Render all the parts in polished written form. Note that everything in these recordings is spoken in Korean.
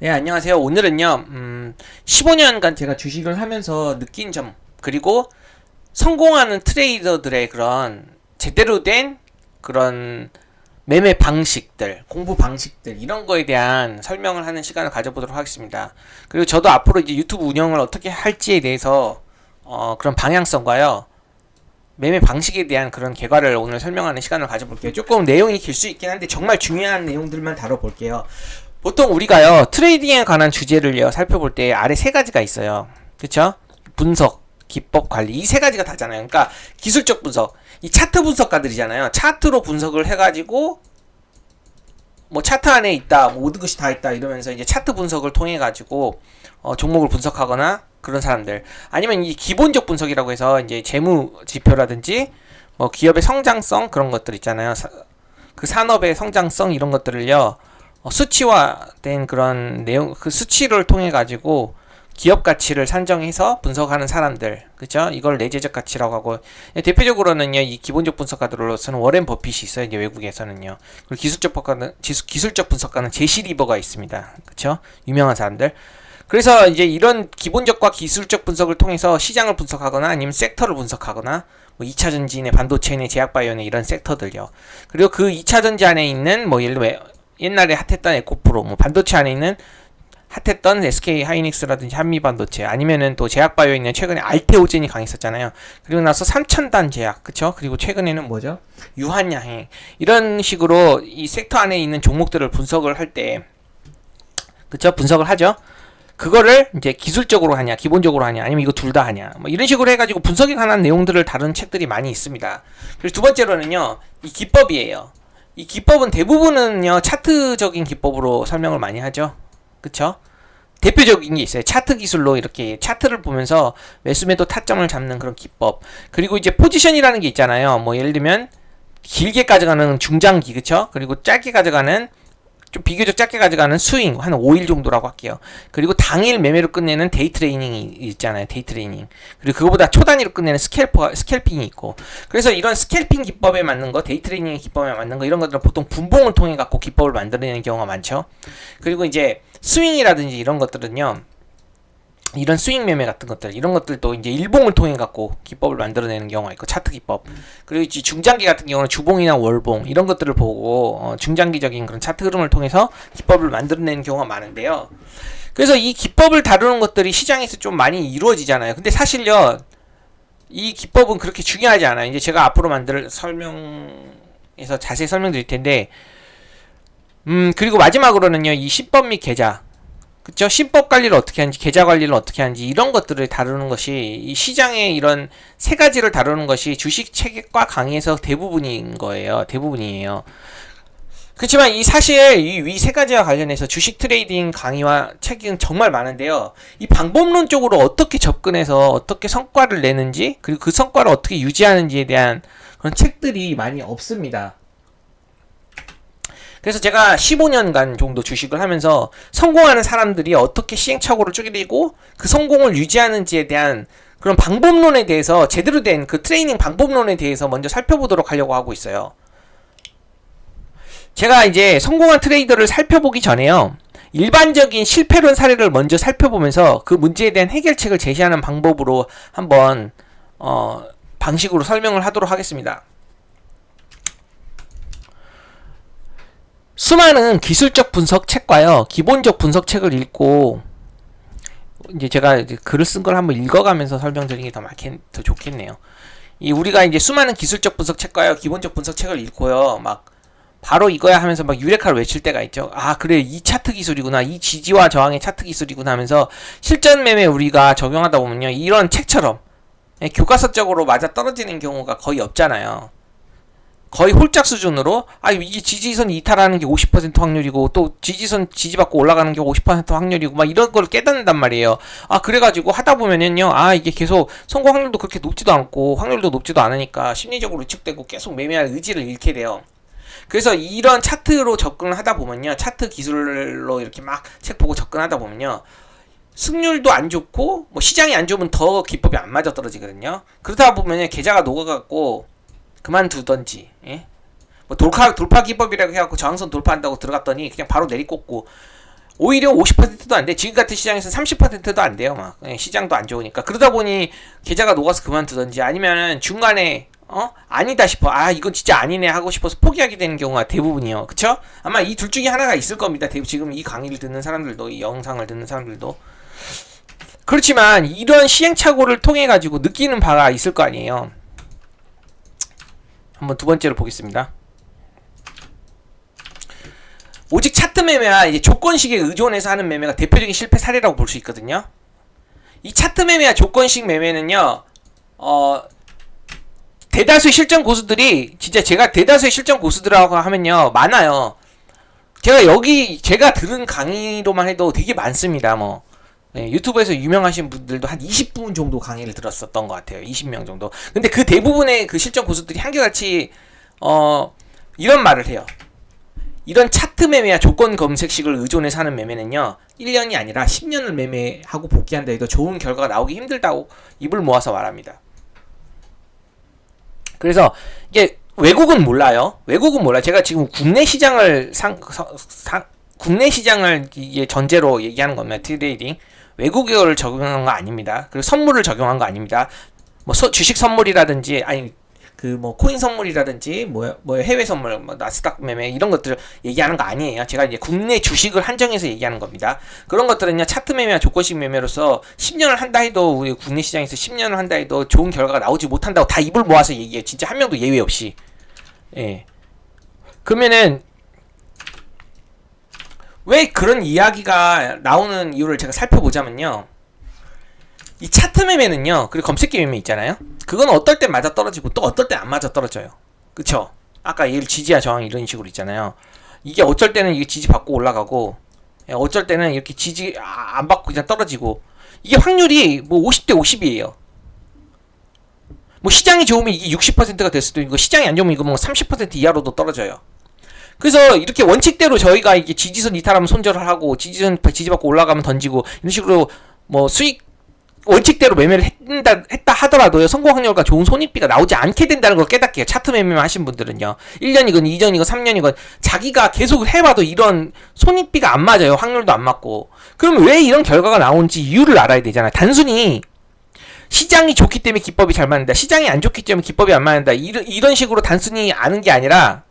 네, 안녕하세요. 오늘은요, 15년간 제가 주식을 하면서 느낀 점, 그리고 성공하는 트레이더들의 그런 제대로 된 그런 매매 방식들, 공부 방식들, 이런 거에 대한 설명을 하는 시간을 가져보도록 하겠습니다. 그리고 저도 앞으로 이제 유튜브 운영을 어떻게 할지에 대해서, 그런 방향성과요, 매매 방식에 대한 그런 개괄을 오늘 설명하는 시간을 가져볼게요. 조금 내용이 길 수 있긴 한데 정말 중요한 내용들만 다뤄볼게요. 보통 우리가요, 트레이딩에 관한 주제를요, 살펴볼 때 아래 세 가지가 있어요. 그쵸? 분석, 기법, 관리. 이 세 가지가 다잖아요. 그러니까 기술적 분석. 이 차트 분석가들이잖아요. 차트로 분석을 해가지고, 뭐 차트 안에 있다, 뭐 모든 것이 다 있다, 이러면서 이제 차트 분석을 통해가지고, 종목을 분석하거나 그런 사람들. 아니면 이 기본적 분석이라고 해서 이제 재무 지표라든지, 뭐 기업의 성장성 그런 것들 있잖아요. 그 산업의 성장성 이런 것들을요, 수치화된 그런 내용, 그 수치를 통해 가지고 기업 가치를 산정해서 분석하는 사람들, 그죠? 이걸 내재적 가치라고 하고, 대표적으로는요, 이 기본적 분석가들로서는 워렌 버핏이 있어요, 이제 외국에서는요. 그리고 기술적 분석가는 제시 리버가 있습니다, 그죠? 유명한 사람들. 그래서 이제 이런 기본적과 기술적 분석을 통해서 시장을 분석하거나 아니면 섹터를 분석하거나, 뭐 2차 전지의 반도체의 제약바이오의 이런 섹터들요. 그리고 그 2차 전지 안에 있는 뭐 예를 들어 옛날에 핫했던 에코프로, 뭐 반도체 안에 있는 핫했던 SK 하이닉스라든지 한미반도체, 아니면은 또 제약바이오에 있는 최근에 알테오젠이 강했었잖아요. 그리고 나서 삼천단 제약, 그쵸? 그리고 최근에는 뭐죠? 유한양행. 이런 식으로 이 섹터 안에 있는 종목들을 분석을 할 때, 그쵸? 분석을 하죠. 그거를 이제 기술적으로 하냐, 기본적으로 하냐, 아니면 이거 둘 다 하냐, 뭐 이런 식으로 해가지고 분석에 관한 내용들을 다루는 책들이 많이 있습니다. 그리고 두 번째로는요, 이 기법이에요. 이 기법은 대부분은요, 차트적인 기법으로 설명을 많이 하죠. 그쵸? 대표적인 게 있어요. 차트 기술로 이렇게 차트를 보면서 매수매도 타점을 잡는 그런 기법. 그리고 이제 포지션이라는 게 있잖아요. 뭐 예를 들면 길게 가져가는 중장기, 그쵸? 그리고 짧게 가져가는, 좀 비교적 짧게 가져가는 스윙, 한 5일 정도라고 할게요. 그리고 당일 매매로 끝내는 데이 트레이닝이 있잖아요. 데이 트레이닝. 그리고 그거보다 초단위로 끝내는 스캘핑이 있고. 그래서 이런 스캘핑 기법에 맞는 거, 데이 트레이닝 기법에 맞는 거, 이런 것들은 보통 분봉을 통해 갖고 기법을 만들어내는 경우가 많죠. 그리고 이제 스윙이라든지 이런 것들은요, 이런 스윙 매매 같은 것들, 이런 것들도 이제 일봉을 통해 갖고 기법을 만들어내는 경우가 있고, 차트 기법. 그리고 이제 중장기 같은 경우는 주봉이나 월봉 이런 것들을 보고 중장기적인 그런 차트 흐름을 통해서 기법을 만들어내는 경우가 많은데요. 그래서 이 기법을 다루는 것들이 시장에서 좀 많이 이루어지잖아요. 근데 사실요, 이 기법은 그렇게 중요하지 않아요. 이제 제가 앞으로 만들 설명에서 자세히 설명드릴 텐데, 그리고 마지막으로는요, 이 신법 및 계좌, 그쵸? 신법 관리를 어떻게 하는지, 계좌 관리를 어떻게 하는지, 이런 것들을 다루는 것이, 이 시장의 이런 세 가지를 다루는 것이 주식 책과 강의에서 대부분인 거예요. 대부분이에요. 그렇지만 이 사실 이 위 세 가지와 관련해서 주식 트레이딩 강의와 책은 정말 많은데요. 이 방법론적으로 어떻게 접근해서 어떻게 성과를 내는지, 그리고 그 성과를 어떻게 유지하는지에 대한 그런 책들이 많이 없습니다. 그래서 제가 15년간 정도 주식을 하면서 성공하는 사람들이 어떻게 시행착오를 쪼개리고 그 성공을 유지하는지에 대한 그런 방법론에 대해서, 제대로 된 그 트레이닝 방법론에 대해서 먼저 살펴보도록 하려고 하고 있어요. 제가 이제 성공한 트레이더를 살펴보기 전에요, 일반적인 실패론 사례를 먼저 살펴보면서 그 문제에 대한 해결책을 제시하는 방법으로 한번 방식으로 설명을 하도록 하겠습니다. 수많은 기술적 분석 책과요, 기본적 분석 책을 읽고, 이제 제가 이제 글을 쓴 걸 한번 읽어가면서 설명드리는 게 더 좋겠네요. 우리가 이제 수많은 기술적 분석 책과요, 기본적 분석 책을 읽고요, 막 바로 이거야 하면서 막 유레카를 외칠 때가 있죠. 아, 그래, 이 차트 기술이구나, 이 지지와 저항의 차트 기술이구나 하면서 실전 매매 우리가 적용하다 보면요, 이런 책처럼 교과서적으로 맞아 떨어지는 경우가 거의 없잖아요. 거의 홀짝 수준으로, 아, 이게 지지선 이탈하는 게 50% 확률이고, 또 지지선 지지받고 올라가는 게 50% 확률이고, 막 이런 걸 깨닫는단 말이에요. 아, 그래가지고 하다 보면은요, 아, 이게 계속 성공 확률도 그렇게 높지도 않고, 확률도 높지도 않으니까 심리적으로 위축되고 계속 매매할 의지를 잃게 돼요. 그래서 이런 차트로 접근을 하다 보면요, 차트 기술로 이렇게 막 책 보고 접근하다 보면요, 승률도 안 좋고, 뭐 시장이 안 좋으면 더 기법이 안 맞아 떨어지거든요. 그러다 보면 계좌가 녹아갖고 그만두던지, 예? 뭐 돌파 기법이라고 해갖고 저항선 돌파한다고 들어갔더니 그냥 바로 내리꽂고 오히려 50%도 안 돼. 지금 같은 시장에서 30%도 안 돼요. 막 시장도 안 좋으니까. 그러다 보니 계좌가 녹아서 그만두던지 아니면은 중간에 아니다 싶어. 아 이건 진짜 아니네 하고 싶어서 포기하게 되는 경우가 대부분이요. 그쵸? 아마 이 둘 중에 하나가 있을 겁니다. 지금 이 강의를 듣는 사람들도, 이 영상을 듣는 사람들도. 그렇지만 이런 시행착오를 통해 가지고 느끼는 바가 있을 거 아니에요. 한번 두 번째로 보겠습니다. 오직 차트 매매와 이제 조건식에 의존해서 하는 매매가 대표적인 실패 사례라고 볼 수 있거든요. 이 차트 매매와 조건식 매매는요, 대다수의 실전 고수들이, 진짜 제가 대다수의 실전 고수들하고 하면요, 많아요. 제가 들은 강의로만 해도 되게 많습니다. 뭐, 유튜브에서 유명하신 분들도 한 20분 정도 강의를 들었었던 것 같아요. 20명 정도. 근데 그 대부분의 그 실전 고수들이 한결같이, 이런 말을 해요. 이런 차트 매매와 조건 검색식을 의존해서 하는 매매는요, 1년이 아니라 10년을 매매하고 복귀한다 해도 좋은 결과가 나오기 힘들다고 입을 모아서 말합니다. 그래서 이게 외국은 몰라요. 제가 지금 국내 시장을 국내 시장을 이게 전제로 얘기하는 겁니다. 트레이딩. 외국어를 적용한 거 아닙니다. 그리고 선물을 적용한 거 아닙니다. 뭐 주식 선물이라든지 아니 그 뭐 코인 선물이라든지 뭐 해외 선물, 뭐 나스닥 매매 이런 것들을 얘기하는 거 아니에요. 제가 이제 국내 주식을 한정해서 얘기하는 겁니다. 그런 것들은요, 차트 매매와 조건식 매매로서 10년을 한다 해도, 우리 국내 시장에서 10년을 한다 해도 좋은 결과가 나오지 못한다고 다 입을 모아서 얘기해요. 진짜 한 명도 예외 없이. 예. 그러면은 왜 그런 이야기가 나오는 이유를 제가 살펴보자면요, 이 차트 매매는요, 그리고 검색기 매매 있잖아요. 그건 어떨 때 맞아 떨어지고 또 어떨 때 안 맞아 떨어져요. 그쵸? 아까 예를 지지와 저항 이런 식으로 있잖아요. 이게 어쩔 때는 이게 지지 받고 올라가고, 어쩔 때는 이렇게 지지 안 받고 그냥 떨어지고, 이게 확률이 뭐 50대 50이에요. 뭐 시장이 좋으면 이게 60%가 될 수도 있고, 시장이 안 좋으면 이거 뭐 30% 이하로도 떨어져요. 그래서 이렇게 원칙대로 저희가 이게 지지선 이탈하면 손절을 하고, 지지받고 올라가면 던지고, 이런 식으로 뭐 수익 원칙대로 매매를 했다 하더라도요, 성공 확률과 좋은 손익비가 나오지 않게 된다는 걸 깨닫게요. 차트 매매만 하신 분들은요. 1년이건 2년이건 3년이건 자기가 계속 해봐도 이런 손익비가 안 맞아요. 확률도 안 맞고. 그러면 왜 이런 결과가 나오는지 이유를 알아야 되잖아요. 단순히 시장이 좋기 때문에 기법이 잘 맞는다, 시장이 안 좋기 때문에 기법이 안 맞는다, 이런 식으로 단순히 아는 게 아니라,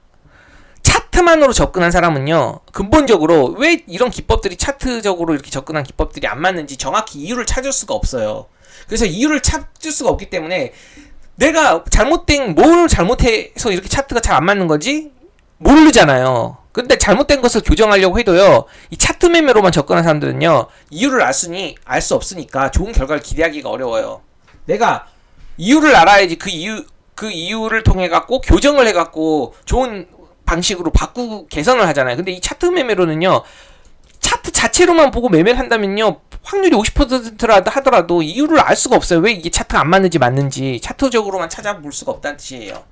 차트만으로 접근한 사람은요, 근본적으로 왜 이런 기법들이, 차트적으로 이렇게 접근한 기법들이 안 맞는지 정확히 이유를 찾을 수가 없어요. 그래서 이유를 찾을 수가 없기 때문에 내가 뭘 잘못해서 이렇게 차트가 잘 안 맞는 건지 모르잖아요. 근데 잘못된 것을 교정하려고 해도요, 이 차트 매매로만 접근한 사람들은요, 이유를 알 수 없으니까 좋은 결과를 기대하기가 어려워요. 내가 이유를 알아야지 그 이유를 통해 갖고 교정을 해 갖고 좋은 방식으로 개선을 하잖아요. 근데 이 차트 매매로는요, 차트 자체로만 보고 매매를 한다면요, 확률이 50%라 하더라도 이유를 알 수가 없어요. 왜 이게 차트가 안 맞는지 차트적으로만 찾아볼 수가 없다는 뜻이에요.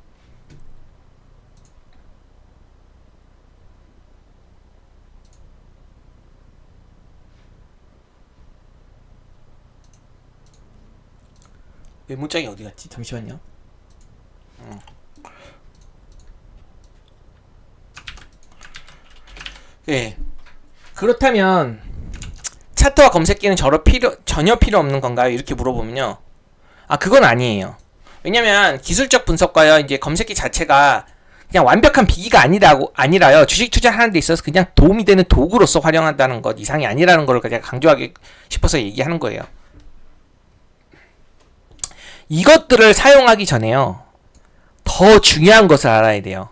메모장이 어디 갔지? 잠시만요. 예. 그렇다면 차트와 검색기는 전혀 필요 없는 건가요? 이렇게 물어보면요, 그건 아니에요. 왜냐면 기술적 분석과요, 이제 검색기 자체가 그냥 완벽한 비기가 아니라요, 주식 투자하는 데 있어서 그냥 도움이 되는 도구로서 활용한다는 것 이상이 아니라는 걸 제가 강조하기 싶어서 얘기하는 거예요. 이것들을 사용하기 전에요, 더 중요한 것을 알아야 돼요.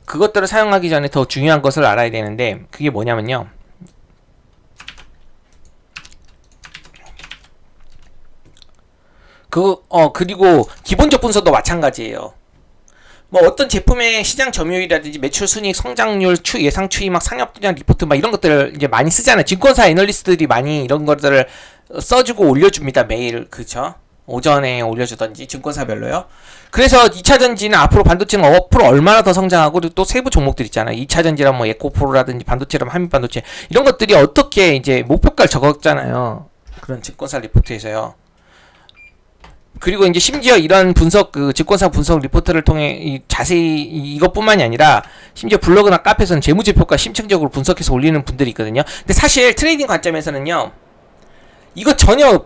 그것들을 사용하기 전에 더 중요한 것을 알아야 되는데, 그게 뭐냐면요, 그리고 기본적 분석도 마찬가지예요. 뭐 어떤 제품의 시장 점유율이라든지 매출 순이익, 성장률, 예상 추이막, 상업 분야 리포트 막 이런 것들을 이제 많이 쓰잖아요. 증권사 애널리스트들이 많이 이런 것들을 써주고 올려줍니다. 매일. 그쵸? 오전에 올려주던지 증권사별로요. 그래서 2차전지는 앞으로 반도체는 앞으로 얼마나 더 성장하고, 그리고 또 세부 종목들 있잖아요. 2차전지란 뭐 에코프로라든지 반도체라면 한미반도체, 이런 것들이 어떻게 이제 목표가를 적었잖아요. 그런 증권사 리포트에서요. 그리고 이제 심지어 이런 분석, 그 증권사 분석 리포트를 통해 자세히 이것뿐만이 아니라 심지어 블로그나 카페에서는 재무제표가 심층적으로 분석해서 올리는 분들이 있거든요. 근데 사실 트레이딩 관점에서는요, 이거 전혀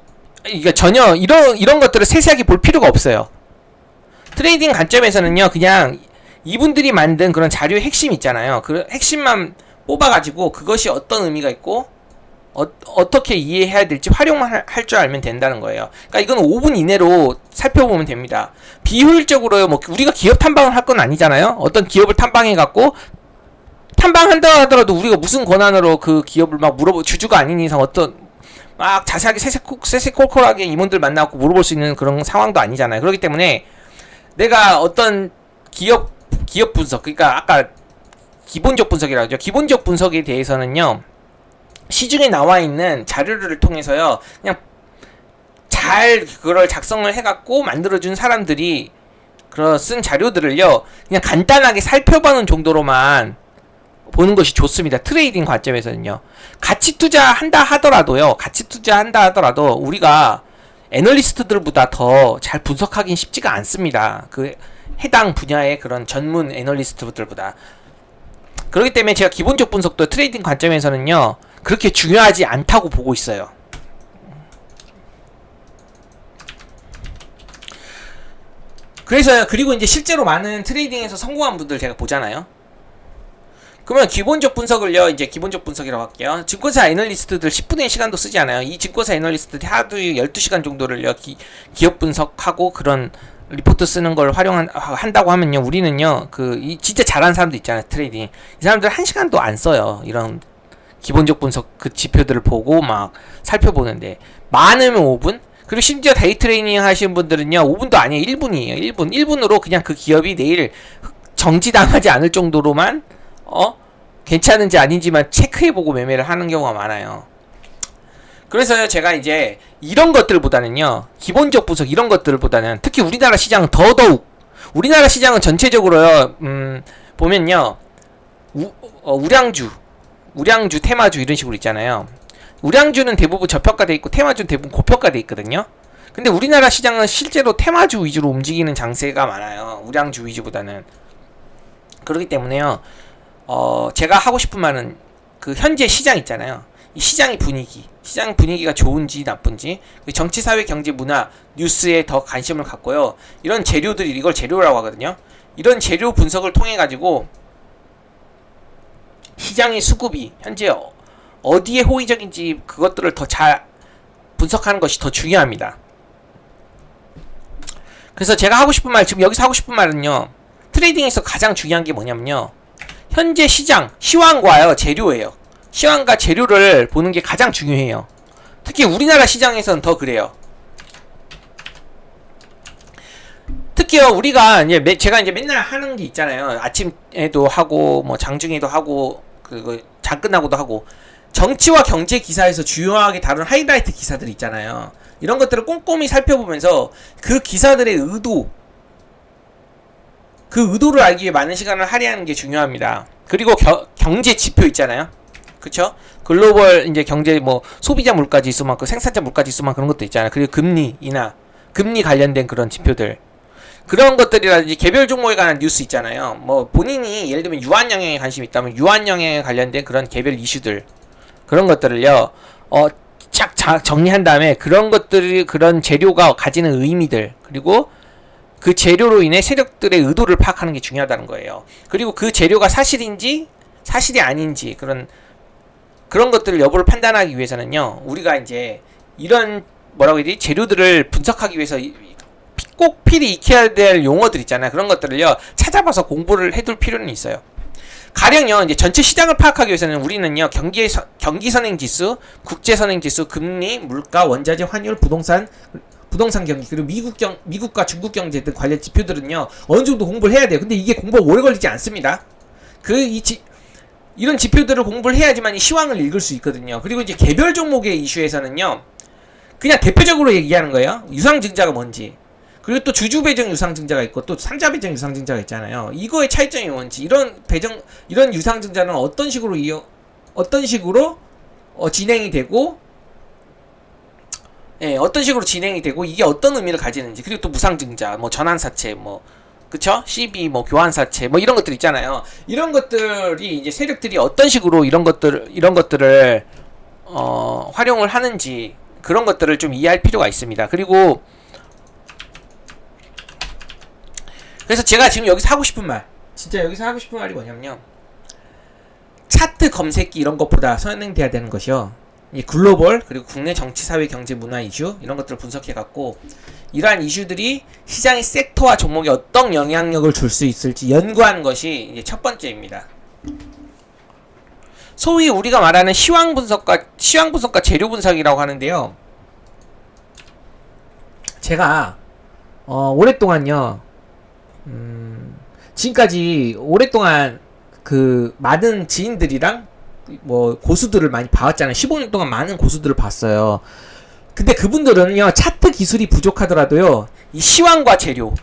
이런 것들을 세세하게 볼 필요가 없어요. 트레이딩 관점에서는요, 그냥 이분들이 만든 그런 자료의 핵심 있잖아요. 그 핵심만 뽑아가지고 그것이 어떤 의미가 있고 어떻게 이해해야 될지 활용만 할 줄 알면 된다는 거예요. 그러니까 이건 5분 이내로 살펴보면 됩니다. 비효율적으로요, 뭐 우리가 기업 탐방을 할 건 아니잖아요. 어떤 기업을 탐방해갖고 탐방한다 하더라도 우리가 무슨 권한으로 그 기업을 막 주주가 아닌 이상 어떤 막 자세하게 세세콜콜하게 임원들 만나고 물어볼 수 있는 그런 상황도 아니잖아요. 그렇기 때문에 내가 어떤 기업 분석, 그러니까 아까 기본적 분석이라고 하죠. 기본적 분석에 대해서는요, 시중에 나와 있는 자료를 통해서요, 그냥 잘 그걸 작성을 해갖고 만들어준 사람들이 쓴 자료들을요, 그냥 간단하게 살펴보는 정도로만 보는 것이 좋습니다. 트레이딩 관점에서는요. 가치 투자한다 하더라도 우리가 애널리스트들보다 더 잘 분석하긴 쉽지가 않습니다. 그 해당 분야의 그런 전문 애널리스트들보다. 그렇기 때문에 제가 기본적 분석도 트레이딩 관점에서는요, 그렇게 중요하지 않다고 보고 있어요. 그리고 이제 실제로 많은 트레이딩에서 성공한 분들 제가 보잖아요. 그러면 기본적 분석을요, 이제 기본적 분석이라고 할게요. 증권사 애널리스트들 10분의 1 시간도 쓰지 않아요. 이 증권사 애널리스트들 하루에 12시간 정도를요, 기업 분석하고 그런 리포트 쓰는 걸 활용한다고 하면요, 우리는요, 진짜 잘하는 사람도 있잖아요, 트레이딩. 이 사람들 1시간도 안 써요. 이런 기본적 분석 그 지표들을 보고 막 살펴보는데. 많으면 5분? 그리고 심지어 데이 트레이닝 하시는 분들은요, 5분도 아니에요. 1분이에요. 1분으로 그냥 그 기업이 내일 정지당하지 않을 정도로만, 괜찮은지 아닌지만 체크해보고 매매를 하는 경우가 많아요. 그래서 제가 이제 이런 것들보다는요, 기본적 분석 이런 것들보다는 특히 우리나라 시장은 더더욱, 우리나라 시장은 전체적으로요, 보면요, 우량주, 테마주 이런 식으로 있잖아요. 우량주는 대부분 저평가돼 있고 테마주는 대부분 고평가돼 있거든요. 근데 우리나라 시장은 실제로 테마주 위주로 움직이는 장세가 많아요. 우량주 위주보다는. 그렇기 때문에요, 제가 하고 싶은 말은 그 현재 시장 있잖아요. 이 시장 분위기가 좋은지 나쁜지, 정치, 사회, 경제, 문화, 뉴스에 더 관심을 갖고요. 이런 재료들이, 이걸 재료라고 하거든요. 이런 재료 분석을 통해 가지고 시장의 수급이 현재 어디에 호의적인지 그것들을 더 잘 분석하는 것이 더 중요합니다. 그래서 제가 지금 여기서 하고 싶은 말은요, 트레이딩에서 가장 중요한 게 뭐냐면요, 현재 시황과요, 재료예요. 시황과 재료를 보는 게 가장 중요해요. 특히 우리나라 시장에서는 더 그래요. 특히요, 우리가 제가 이제 맨날 하는 게 있잖아요. 아침에도 하고, 뭐 장중에도 하고, 장 끝나고도 하고, 정치와 경제 기사에서 주요하게 다룬 하이라이트 기사들 있잖아요. 이런 것들을 꼼꼼히 살펴보면서 그 기사들의 그 의도를 알기 위해 많은 시간을 할애하는 게 중요합니다. 그리고 경제 지표 있잖아요. 그쵸? 글로벌 이제 경제 소비자 물가 지수만, 생산자 물가 지수만 그런 것도 있잖아요. 그리고 금리 관련된 그런 지표들. 그런 것들이라든지 개별 종목에 관한 뉴스 있잖아요. 본인이 예를 들면 유한 영향에 관심이 있다면 유한 영향에 관련된 그런 개별 이슈들, 그런 것들을요, 쫙 정리한 다음에 그런 재료가 가지는 의미들, 그리고 그 재료로 인해 세력들의 의도를 파악하는 게 중요하다는 거예요. 그리고 그 재료가 사실인지 사실이 아닌지 그런 것들을 여부를 판단하기 위해서는요, 우리가 이제 이런 재료들을 분석하기 위해서 꼭 필히 익혀야 될 용어들 있잖아요. 그런 것들을요, 찾아봐서 공부를 해둘 필요는 있어요. 가령요, 이제 전체 시장을 파악하기 위해서는 우리는요, 경기 선행 지수, 국제 선행 지수, 금리, 물가, 원자재, 환율, 부동산 경기, 그리고 미국과 중국 경제 등 관련 지표들은요, 어느 정도 공부를 해야 돼요. 근데 이게 공부가 오래 걸리지 않습니다. 이런 지표들을 공부를 해야지만 이 시황을 읽을 수 있거든요. 그리고 이제 개별 종목의 이슈에서는요, 그냥 대표적으로 얘기하는 거예요. 유상증자가 뭔지. 그리고 또 주주 배정 유상증자가 있고 또 산자 배정 유상증자가 있잖아요. 이거의 차이점이 뭔지, 이런 유상증자는 어떤 식으로 진행이 되고 예, 어떤 식으로 진행이 되고 이게 어떤 의미를 가지는지, 그리고 또 무상증자, 뭐 전환사채, 뭐 그쵸? CB, 뭐 교환사채, 뭐 이런 것들 있잖아요. 이런 것들이 이제 세력들이 어떤 식으로 이런 것들을 활용을 하는지, 그런 것들을 좀 이해할 필요가 있습니다. 그리고 그래서 제가 지금 여기서 하고 싶은 말, 진짜 여기서 하고 싶은 말이 뭐냐면요, 차트 검색기 이런 것보다 선행돼야 되는 것이요, 이 글로벌 그리고 국내 정치, 사회, 경제, 문화 이슈 이런 것들을 분석해갖고 이러한 이슈들이 시장의 섹터와 종목에 어떤 영향력을 줄 수 있을지 연구하는 것이 이제 첫 번째입니다. 소위 우리가 말하는 시황 분석과 재료 분석이라고 하는데요. 제가 오랫동안요, 지금까지 오랫동안 그 많은 지인들이랑 뭐 고수들을 많이 봐왔잖아요. 15년 동안 많은 고수들을 봤어요. 근데 그분들은요, 차트 기술이 부족하더라도요, 이 시황과 재료,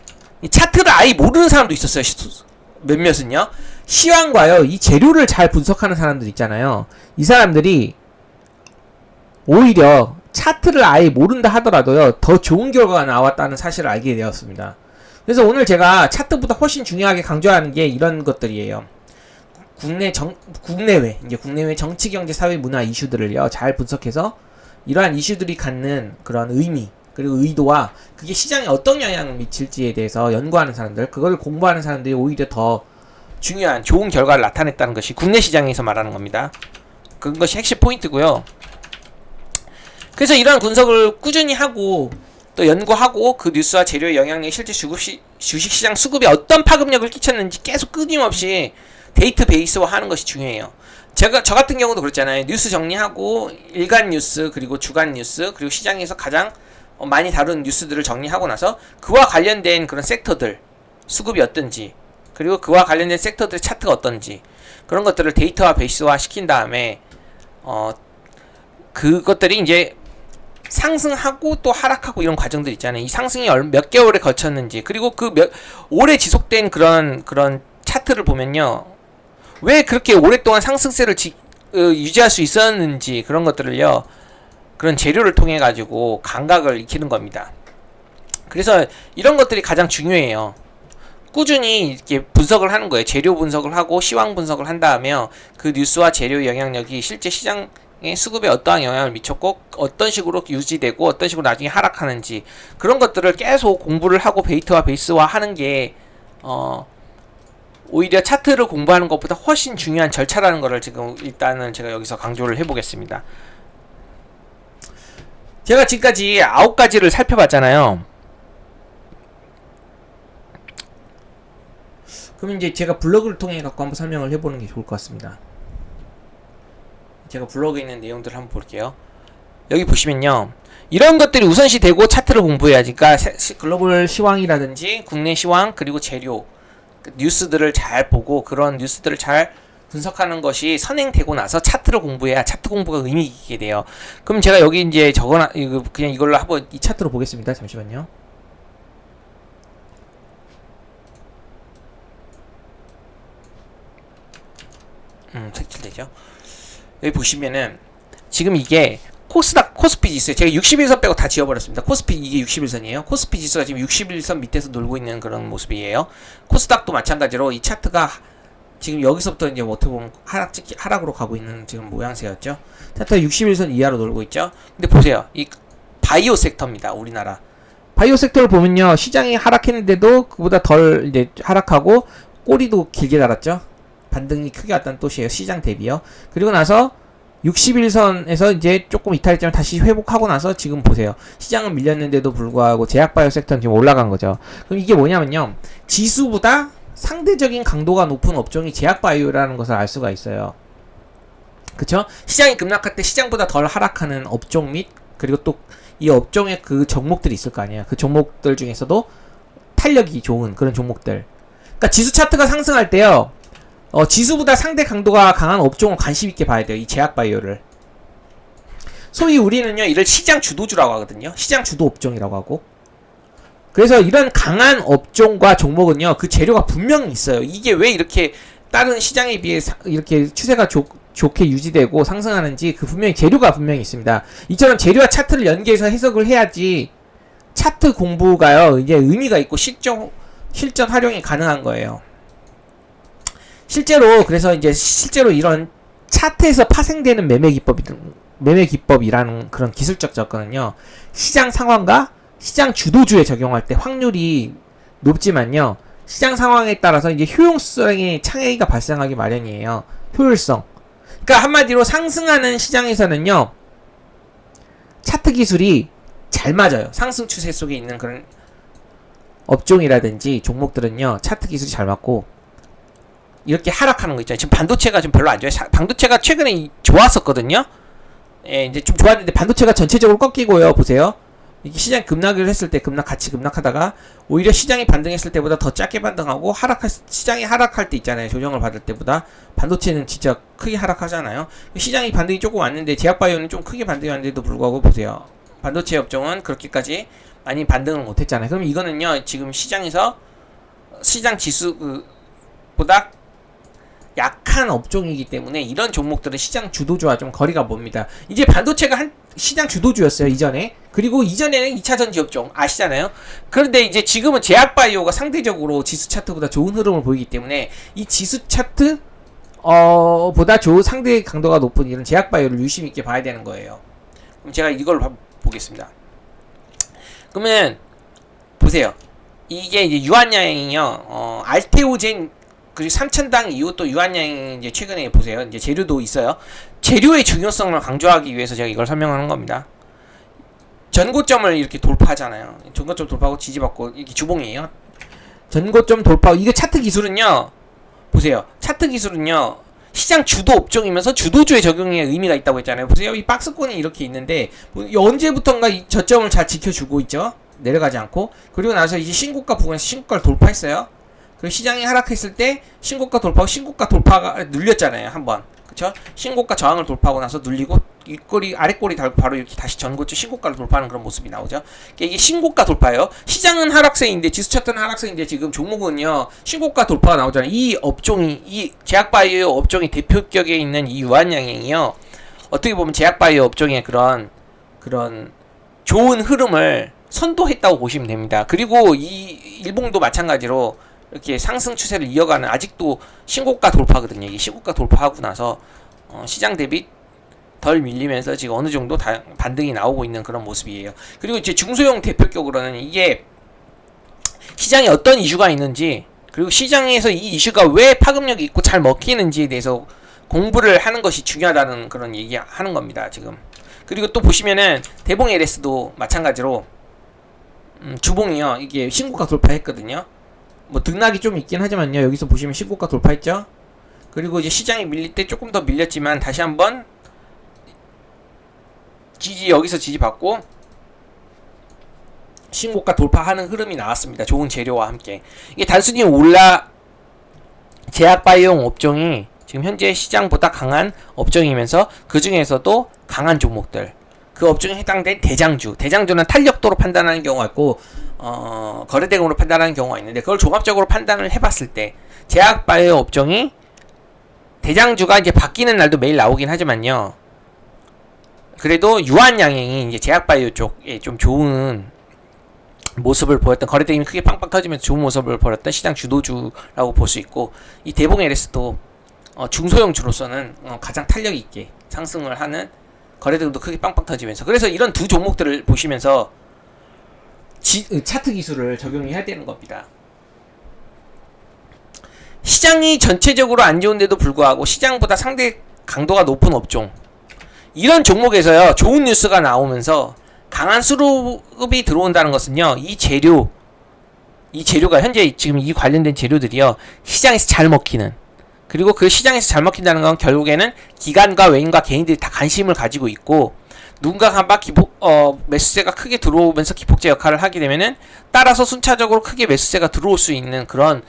이 차트를 아예 모르는 사람도 있었어요. 몇몇은요, 시황과요, 이 재료를 잘 분석하는 사람들 있잖아요. 이 사람들이 오히려 차트를 아예 모른다 하더라도요, 더 좋은 결과가 나왔다는 사실을 알게 되었습니다. 그래서 오늘 제가 차트보다 훨씬 중요하게 강조하는 게 이런 것들이에요. 국내외 정치, 경제, 사회, 문화 이슈들을요, 잘 분석해서 이러한 이슈들이 갖는 그런 의미, 그리고 의도와 그게 시장에 어떤 영향을 미칠지에 대해서 연구하는 사람들, 그걸 공부하는 사람들이 오히려 더 중요한 좋은 결과를 나타냈다는 것이 국내 시장에서 말하는 겁니다. 그것이 핵심 포인트고요. 그래서 이러한 분석을 꾸준히 하고 또 연구하고 그 뉴스와 재료의 영향력이 실제 주식시장 수급에 어떤 파급력을 끼쳤는지 계속 끊임없이 데이터베이스화 하는 것이 중요해요. 저 같은 경우도 그렇잖아요. 뉴스 정리하고 일간 뉴스, 그리고 주간 뉴스, 그리고 시장에서 가장 많이 다룬 뉴스들을 정리하고 나서 그와 관련된 그런 섹터들 수급이 어떤지, 그리고 그와 관련된 섹터들의 차트가 어떤지, 그런 것들을 데이터와 베이스화 시킨 다음에 그것들이 이제 상승하고 또 하락하고 이런 과정들 있잖아요. 이 상승이 몇 개월에 거쳤는지, 그리고 그 오래 지속된 그런 차트를 보면요, 왜 그렇게 오랫동안 상승세를 유지할 수 있었는지, 그런 것들을요, 그런 재료를 통해 가지고 감각을 익히는 겁니다. 그래서 이런 것들이 가장 중요해요. 꾸준히 이렇게 분석을 하는 거예요. 재료 분석을 하고 시황 분석을 한 다음에 그 뉴스와 재료의 영향력이 실제 시장의 수급에 어떠한 영향을 미쳤고 어떤 식으로 유지되고 어떤 식으로 나중에 하락하는지, 그런 것들을 계속 공부를 하고 데이터와 베이스화 하는 게 오히려 차트를 공부하는 것보다 훨씬 중요한 절차라는 것을 지금 일단은 제가 여기서 강조를 해보겠습니다. 제가 지금까지 9가지를 살펴봤잖아요. 그럼 이제 제가 블로그를 통해 갖고 한번 설명을 해보는 게 좋을 것 같습니다. 제가 블로그에 있는 내용들을 한번 볼게요. 여기 보시면요, 이런 것들이 우선시 되고 차트를 공부해야지. 그러니까 글로벌 시황이라든지 국내 시황, 그리고 재료, 뉴스들을 잘 보고 그런 뉴스들을 잘 분석하는 것이 선행되고 나서 차트를 공부해야 차트 공부가 의미 있게 돼요. 그럼 제가 여기 이제 그냥 이걸로 한번 이 차트로 보겠습니다. 잠시만요. 색칠되죠. 여기 보시면은 지금 이게 코스피 지수, 제가 61선 빼고 다 지워버렸습니다. 코스피 이게 61선이에요. 코스피 지수가 지금 61선 밑에서 놀고 있는 그런 모습이에요. 코스닥도 마찬가지로 이 차트가 지금 여기서부터 이제 어떻게 보면 하락으로 가고 있는 지금 모양새였죠. 차트가 61선 이하로 놀고 있죠. 근데 보세요, 이 바이오 섹터입니다. 우리나라 바이오 섹터를 보면요, 시장이 하락했는데도 그보다 덜 이제 하락하고 꼬리도 길게 달았죠. 반등이 크게 왔다는 뜻이에요. 시장 대비요. 그리고 나서 61선에서 이제 조금 이탈했지만 다시 회복하고 나서 지금 보세요. 시장은 밀렸는데도 불구하고 제약바이오 섹터는 지금 올라간 거죠. 그럼 이게 뭐냐면요, 지수보다 상대적인 강도가 높은 업종이 제약바이오라는 것을 알 수가 있어요. 그쵸? 시장이 급락할 때 시장보다 덜 하락하는 업종 및 그리고 또 이 업종의 그 종목들이 있을 거 아니에요. 그 종목들 중에서도 탄력이 좋은 그런 종목들. 그러니까 지수 차트가 상승할 때요, 지수보다 상대 강도가 강한 업종을 관심 있게 봐야 돼요. 이 제약바이오를. 소위 우리는요, 이를 시장 주도주라고 하거든요. 시장 주도 업종이라고 하고. 그래서 이런 강한 업종과 종목은요, 그 재료가 분명히 있어요. 이게 왜 이렇게 다른 시장에 비해 이렇게 추세가 좋게 유지되고 상승하는지 그 분명히 재료가 분명히 있습니다. 이처럼 재료와 차트를 연계해서 해석을 해야지 차트 공부가요 이게 의미가 있고 실전 활용이 가능한 거예요. 실제로 이런 차트에서 파생되는 매매 기법이라는 그런 기술적 접근은요 시장 상황과 시장 주도주에 적용할 때 확률이 높지만요 시장 상황에 따라서 이제 효용성의 차이가 발생하기 마련이에요. 효율성. 그러니까 한마디로 상승하는 시장에서는요 차트 기술이 잘 맞아요. 상승 추세 속에 있는 그런 업종이라든지 종목들은요 차트 기술이 잘 맞고, 이렇게 하락하는 거 있잖아요. 지금 반도체가 좀 별로 안 좋아요. 반도체가 최근에 좋았었거든요. 예, 이제 좀 좋았는데 반도체가 전체적으로 꺾이고요. 보세요. 이게 시장이 급락을 했을 때 같이 급락하다가 오히려 시장이 반등했을 때보다 더 작게 반등하고 시장이 하락할 때 있잖아요. 조정을 받을 때보다 반도체는 진짜 크게 하락하잖아요. 시장이 반등이 조금 왔는데 제약바이오는 좀 크게 반등이 왔는데도 불구하고 보세요. 반도체 업종은 그렇게까지 많이 반등을 못했잖아요. 그럼 이거는요 지금 시장에서 시장 지수보다 약한 업종이기 때문에 이런 종목들은 시장 주도주와 좀 거리가 멉니다. 이제 반도체가 시장 주도주였어요 이전에. 그리고 이전에는 2차전지 업종 아시잖아요. 그런데 이제 지금은 제약바이오가 상대적으로 지수 차트보다 좋은 흐름을 보이기 때문에 이 지수 차트 보다 상대 강도가 높은 이런 제약바이오를 유심 있게 봐야 되는 거예요. 그럼 제가 이걸 보겠습니다. 그러면 보세요. 이게 이제 유한양행이요. 알테오젠 그리고 3,000당 이후 또 유한양행 이제 최근에 보세요. 이제 재료도 있어요. 재료의 중요성을 강조하기 위해서 제가 이걸 설명하는 겁니다. 전고점을 이렇게 돌파하잖아요. 전고점 돌파하고 지지받고 이게 주봉이에요. 전고점 돌파하고 이게 차트 기술은요. 보세요. 차트 기술은요. 시장 주도 업종이면서 주도주의 적용에 의미가 있다고 했잖아요. 보세요. 이 박스권이 이렇게 있는데 언제부턴가 이 저점을 잘 지켜주고 있죠. 내려가지 않고. 그리고 나서 이제 신고가 부근에서 신고가를 돌파했어요. 그 시장이 하락했을 때 신고가 돌파하고 신고가 돌파가 눌렸잖아요. 한번. 그쵸? 신고가 저항을 돌파하고 나서 눌리고 윗꼬리 아랫꼬리 달고 바로 이렇게 다시 전고점 신고가를 돌파하는 그런 모습이 나오죠. 그러니까 이게 신고가 돌파예요. 시장은 하락세인데 지수 차트는 하락세인데 지금 종목은요 신고가 돌파가 나오잖아요. 이 업종이 이 제약바이오 업종이 대표격에 있는 이 유한양행이요. 어떻게 보면 제약바이오 업종의 그런 좋은 흐름을 선도했다고 보시면 됩니다. 그리고 이 일봉도 마찬가지로 이렇게 상승 추세를 이어가는 아직도 신고가 돌파거든요. 이게 신고가 돌파하고 나서 시장 대비 덜 밀리면서 지금 어느 정도 반등이 나오고 있는 그런 모습이에요. 그리고 이제 중소형 대표격으로는 이게 시장에 어떤 이슈가 있는지 그리고 시장에서 이 이슈가 왜 파급력이 있고 잘 먹히는지에 대해서 공부를 하는 것이 중요하다는 그런 얘기 하는 겁니다. 지금. 그리고 또 보시면은 대봉 LS도 마찬가지로 주봉이요. 이게 신고가 돌파했거든요. 뭐 등락이 좀 있긴 하지만요. 여기서 보시면 신고가 돌파했죠. 그리고 이제 시장이 밀릴 때 조금 더 밀렸지만 다시 한번 여기서 지지받고 신고가 돌파하는 흐름이 나왔습니다. 좋은 재료와 함께. 이게 단순히 제약바이오 업종이 지금 현재 시장보다 강한 업종이면서 그 중에서도 강한 종목들, 그 업종에 해당된 대장주는 탄력도로 판단하는 경우가 있고 거래대금으로 판단하는 경우가 있는데 그걸 종합적으로 판단을 해봤을 때 제약바이오 업종이 대장주가 이제 바뀌는 날도 매일 나오긴 하지만요. 그래도 유한양행이 이제 제약바이오 쪽에 좀 좋은 모습을 보였던 거래대금이 크게 빵빵 터지면서 좋은 모습을 보였던 시장 주도주라고 볼 수 있고 이 대봉 LS도 중소형주로서는 가장 탄력 있게 상승을 하는 거래대금도 크게 빵빵 터지면서 그래서 이런 두 종목들을 보시면서 차트 기술을 적용해야 되는 겁니다. 시장이 전체적으로 안 좋은데도 불구하고 시장보다 상대 강도가 높은 업종 이런 종목에서요 좋은 뉴스가 나오면서 강한 수급이 들어온다는 것은요 이 재료가 현재 지금 이 관련된 재료들이요 시장에서 잘 먹히는 그리고 그 시장에서 잘 먹힌다는 건 결국에는 기관과 외인과 개인들이 다 관심을 가지고 있고 누군가가 한번 매수세가 크게 들어오면서 기폭제 역할을 하게 되면은 따라서 순차적으로 크게 매수세가 들어올 수 있는 그런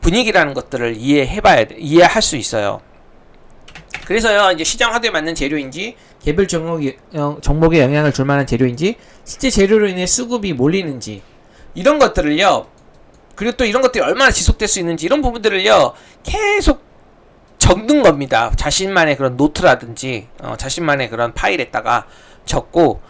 분위기라는 것들을 이해할 수 있어요. 그래서요 이제 시장 화두에 맞는 재료인지 개별 종목에 영향을 줄 만한 재료인지 실제 재료로 인해 수급이 몰리는지 이런 것들을요 그리고 또 이런 것들이 얼마나 지속될 수 있는지 이런 부분들을요 계속 적는 겁니다. 자신만의 그런 노트라든지 자신만의 그런 파일에다가 적고,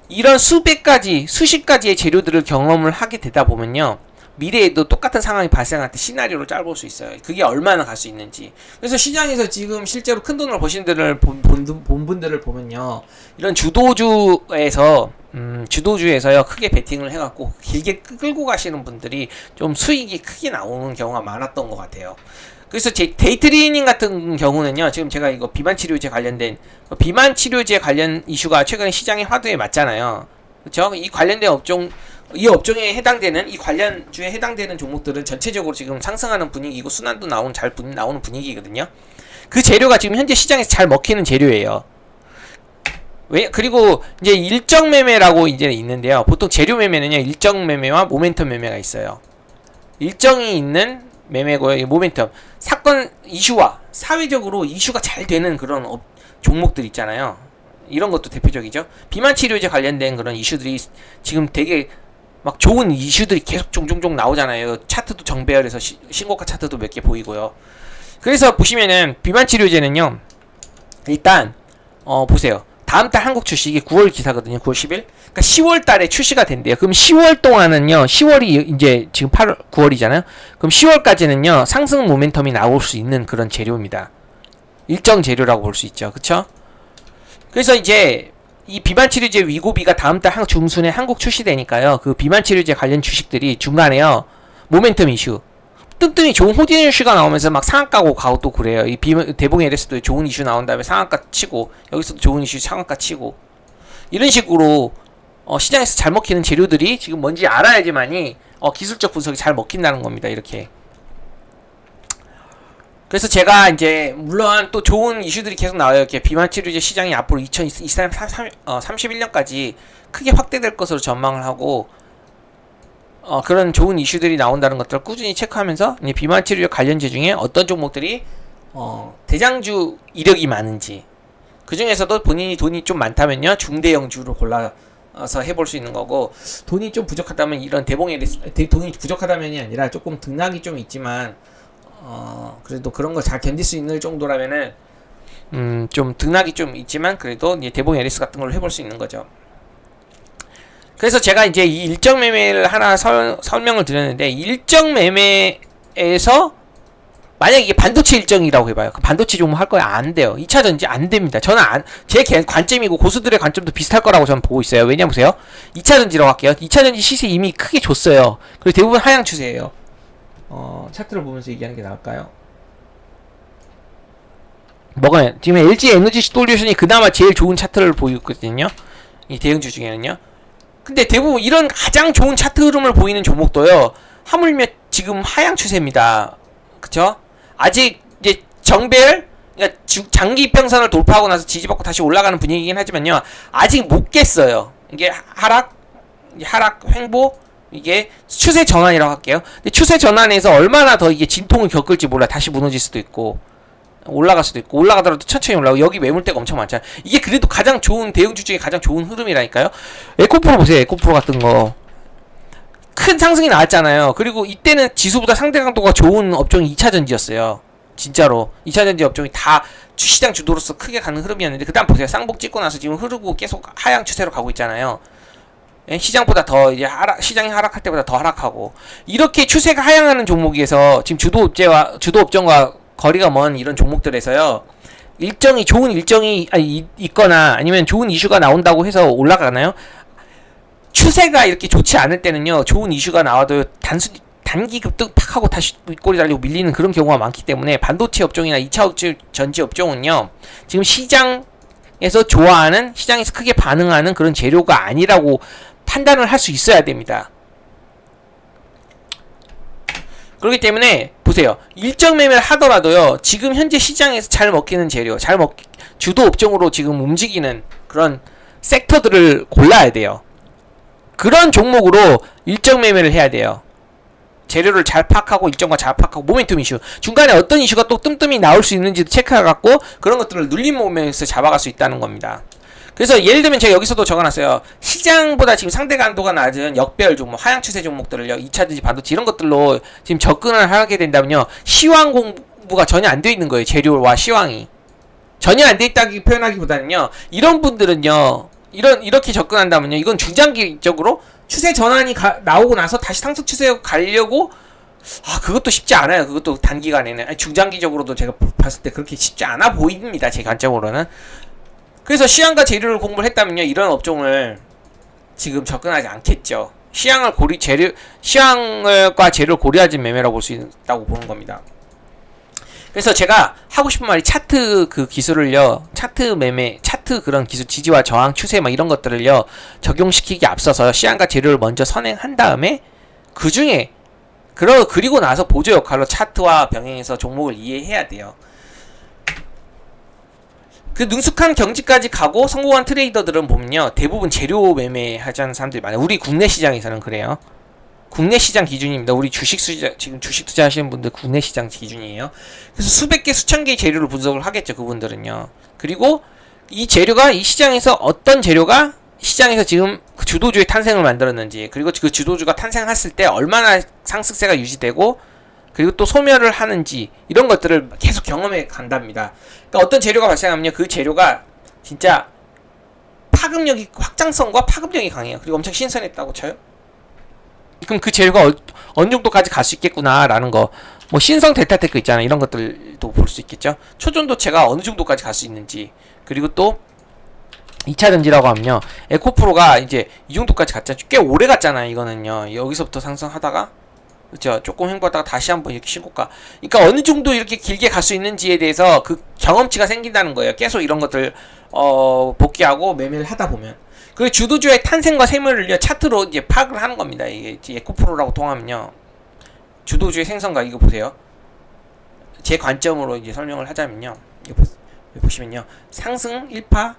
이런 수백 가지, 수십 가지의 재료들을 경험을 하게 되다 보면요, 미래에도 똑같은 상황이 발생할 때 시나리오를 짜볼 수 있어요. 그게 얼마나 갈 수 있는지. 그래서 시장에서 지금 실제로 큰 돈을 버신 분들을 본 분들을 보면요, 이런 주도주에서요 크게 베팅을 해갖고 길게 끌고 가시는 분들이 좀 수익이 크게 나오는 경우가 많았던 것 같아요. 그래서 데이트레이닝 같은 경우는요, 지금 제가 이거 비만 치료제 관련된 비만 치료제 관련 이슈가 최근에 시장의 화두에 맞잖아요. 그렇죠? 이 관련된 이 업종에 해당되는, 이 관련주에 해당되는 종목들은 전체적으로 지금 상승하는 분위기고 순환도 나오는 분위기거든요. 그 재료가 지금 현재 시장에서 잘 먹히는 재료예요. 그리고 이제 일정 매매라고 이제 있는데요. 보통 재료 매매는요, 일정 매매와 모멘텀 매매가 있어요. 일정이 있는 매매고요. 이 모멘텀, 사건 이슈와 사회적으로 이슈가 잘 되는 그런 종목들 있잖아요. 이런 것도 대표적이죠. 비만 치료제 관련된 그런 이슈들이 지금 되게 막 좋은 이슈들이 계속 종종종 나오잖아요. 차트도 정배열해서 신고가 차트도 몇 개 보이고요. 그래서 보시면은 비만 치료제는요, 일단 보세요. 다음 달 한국 출시, 이게 9월 기사거든요. 9월 10일. 그러니까 10월 달에 출시가 된대요. 그럼 10월 동안은요, 10월이 이제 지금 9월이잖아요. 그럼 10월까지는요, 상승 모멘텀이 나올 수 있는 그런 재료입니다. 일정 재료라고 볼 수 있죠. 그쵸? 그래서 이제 이 비만 치료제 위고비가 다음 달 중순에 한국 출시되니까요, 그 비만 치료제 관련 주식들이 중간에요, 모멘텀 이슈, 뜸뜸이 좋은 호재 이슈가 나오면서 막 상한가고 가고 또 그래요. 이 대봉 LS도 좋은 이슈 나온 다음에 상한가 치고, 여기서도 좋은 이슈 상한가 치고, 이런 식으로 시장에서 잘 먹히는 재료들이 지금 뭔지 알아야지만이 기술적 분석이 잘 먹힌다는 겁니다. 이렇게. 그래서 제가 이제 물론 또 좋은 이슈들이 계속 나와요. 이렇게 비만 치료제 시장이 앞으로 2031년까지 크게 확대될 것으로 전망을 하고, 그런 좋은 이슈들이 나온다는 것들을 꾸준히 체크하면서 이제 비만 치료제 관련주 중에 어떤 종목들이 대장주 이력이 많은지, 그 중에서도 본인이 돈이 좀 많다면요, 중대형주로 골라서 해볼 수 있는 거고, 돈이 좀 부족하다면 이런 돈이 부족하다면이 아니라 조금 등락이 좀 있지만 그래도 그런 걸 잘 견딜 수 있는 정도라면은 좀 등락이 좀 있지만 그래도 이제 대봉 LS 같은 걸 해볼 수 있는 거죠. 그래서 제가 이제 이 일정 매매를 하나 설명을 드렸는데, 일정 매매에서 만약 이게 반도체 일정이라고 해봐요. 그 반도체 종목 할 거야? 안 돼요. 2차 전지 안 됩니다. 저는 제 관점이고 고수들의 관점도 비슷할 거라고 저는 보고 있어요. 왜냐 보세요. 2차 전지라고 할게요. 2차 전지 시세 이미 크게 줬어요. 그리고 대부분 하향 추세예요. 차트를 보면서 얘기하는 게 나을까요? 뭐가 지금 LG 에너지 솔루션이 그나마 제일 좋은 차트를 보이고 있거든요. 이 대형주 중에는요. 근데 대부분 이런 가장 좋은 차트 흐름을 보이는 종목도요, 하물며 지금 하향 추세입니다. 그쵸? 아직 이제 정배열, 그러니까 장기 이평선을 돌파하고 나서 지지받고 다시 올라가는 분위기긴 하지만요, 아직 못 깼어요. 이게 하락 횡보, 이게 추세 전환이라고 할게요. 근데 추세 전환에서 얼마나 더 이게 진통을 겪을지 몰라. 다시 무너질 수도 있고 올라갈 수도 있고, 올라가더라도 천천히 올라가고, 여기 매물대가 엄청 많잖아요. 이게 그래도 가장 좋은 대형주 중에 가장 좋은 흐름이라니까요. 에코프로 보세요. 에코프로 같은 거 큰 상승이 나왔잖아요. 그리고 이때는 지수보다 상대 강도가 좋은 업종이 2차전지였어요. 진짜로 2차전지 업종이 다 시장 주도로서 크게 가는 흐름이었는데, 그 다음 보세요. 쌍복 찍고 나서 지금 흐르고 계속 하향 추세로 가고 있잖아요. 시장보다 더 이제 시장이 하락할 때보다 더 하락하고, 이렇게 추세가 하향하는 종목에서 지금 주도 업종과 거리가 먼 이런 종목들에서요, 좋은 일정이 있거나 아니면 좋은 이슈가 나온다고 해서 올라가나요? 추세가 이렇게 좋지 않을 때는요, 좋은 이슈가 나와도 단기 급등 팍 하고 다시 윗꼬리 달리고 밀리는 그런 경우가 많기 때문에, 반도체 업종이나 2차 전지 업종은요, 지금 시장에서 크게 반응하는 그런 재료가 아니라고 판단을 할 수 있어야 됩니다. 그렇기 때문에 보세요. 일정 매매를 하더라도요, 지금 현재 시장에서 잘 먹히는 재료, 주도 업종으로 지금 움직이는 그런 섹터들을 골라야 돼요. 그런 종목으로 일정 매매를 해야 돼요. 재료를 잘 파악하고, 일정과 잘 파악하고, 모멘텀 이슈, 중간에 어떤 이슈가 또 뜸뜸이 나올 수 있는지도 체크해갖고, 그런 것들을 눌림 모멘에서 잡아갈 수 있다는 겁니다. 그래서 예를 들면 제가 여기서도 적어놨어요. 시장보다 지금 상대 강도가 낮은 역배열 종목, 하향 추세 종목들을요, 2차전지 반도체 이런 것들로 지금 접근을 하게 된다면요, 시황 공부가 전혀 안 돼 있는 거예요. 재료와 시황이 전혀 안 돼 있다기 표현하기보다는요. 이런 분들은요. 이렇게 접근한다면요. 이건 중장기적으로 추세 전환이 나오고 나서 다시 상승 추세로 가려고 그것도 쉽지 않아요. 그것도 단기간에는. 아니, 중장기적으로도 제가 봤을 때 그렇게 쉽지 않아 보입니다. 제 관점으로는. 그래서 시황과 재료를 공부를 했다면요. 이런 업종을 지금 접근하지 않겠죠. 시황과 재료를 고려하지 매매라고 볼 수 있다고 보는 겁니다. 그래서 제가 하고 싶은 말이 차트 그 기술을요, 차트 매매, 차트 그런 기술, 지지와 저항, 추세 막 이런 것들을요, 적용시키기 앞서서 시황과 재료를 먼저 선행한 다음에, 그 중에, 그리고 나서 보조 역할로 차트와 병행해서 종목을 이해해야 돼요. 그 능숙한 경지까지 가고 성공한 트레이더들은 보면요, 대부분 재료 매매하자는 사람들이 많아요. 우리 국내 시장에서는 그래요. 국내 시장 기준입니다. 우리 지금 주식 투자하시는 분들 국내 시장 기준이에요. 그래서 수백 개, 수천 개의 재료를 분석을 하겠죠, 그분들은요. 그리고 이 시장에서 어떤 재료가 시장에서 지금 그 주도주의 탄생을 만들었는지, 그리고 그 주도주가 탄생했을 때 얼마나 상승세가 유지되고, 그리고 또 소멸을 하는지, 이런 것들을 계속 경험해 간답니다. 그러니까 어떤 재료가 발생하면요, 그 재료가 진짜 파급력이, 확장성과 파급력이 강해요. 그리고 엄청 신선했다고 쳐요. 그럼 그 재료가 어느 정도까지 갈 수 있겠구나라는 거, 뭐 신성 델타테크 있잖아요. 이런 것들도 볼 수 있겠죠. 초전도체가 어느 정도까지 갈 수 있는지, 그리고 또 2차 전지라고 하면요, 에코프로가 이제 이 정도까지 갔잖아요. 꽤 오래 갔잖아요. 이거는요, 여기서부터 상승하다가, 그렇죠, 조금 횡보하다가 다시 한번 이렇게 신고가. 그러니까 어느 정도 이렇게 길게 갈 수 있는지에 대해서 그 경험치가 생긴다는 거예요. 계속 이런 것들 복귀하고 매매를 하다 보면. 그 주도주의 탄생과 세멸을요, 차트로 이제 파악을 하는 겁니다. 이게 에코프로라고 통하면요, 주도주의 생성과, 이거 보세요. 제 관점으로 이제 설명을 하자면요, 이거 보시면요, 상승 1파로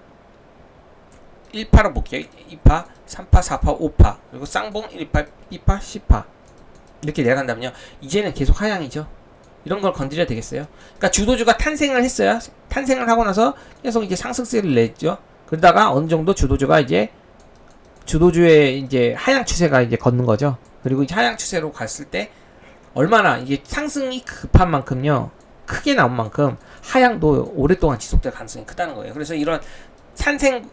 볼게요. 2파, 3파, 4파, 5파, 그리고 쌍봉 1파, 2파, 10파 이렇게 내려간다면요, 이제는 계속 하향이죠. 이런 걸 건드려야 되겠어요. 그러니까 주도주가 탄생을 했어요. 탄생을 하고 나서 계속 이제 상승세를 냈죠. 그러다가 어느 정도 주도주의 이제 하향 추세가 이제 걷는 거죠. 그리고 이제 하향 추세로 갔을 때 얼마나 이게 상승이 급한 만큼요, 크게 나온 만큼 하향도 오랫동안 지속될 가능성이 크다는 거예요. 그래서 이런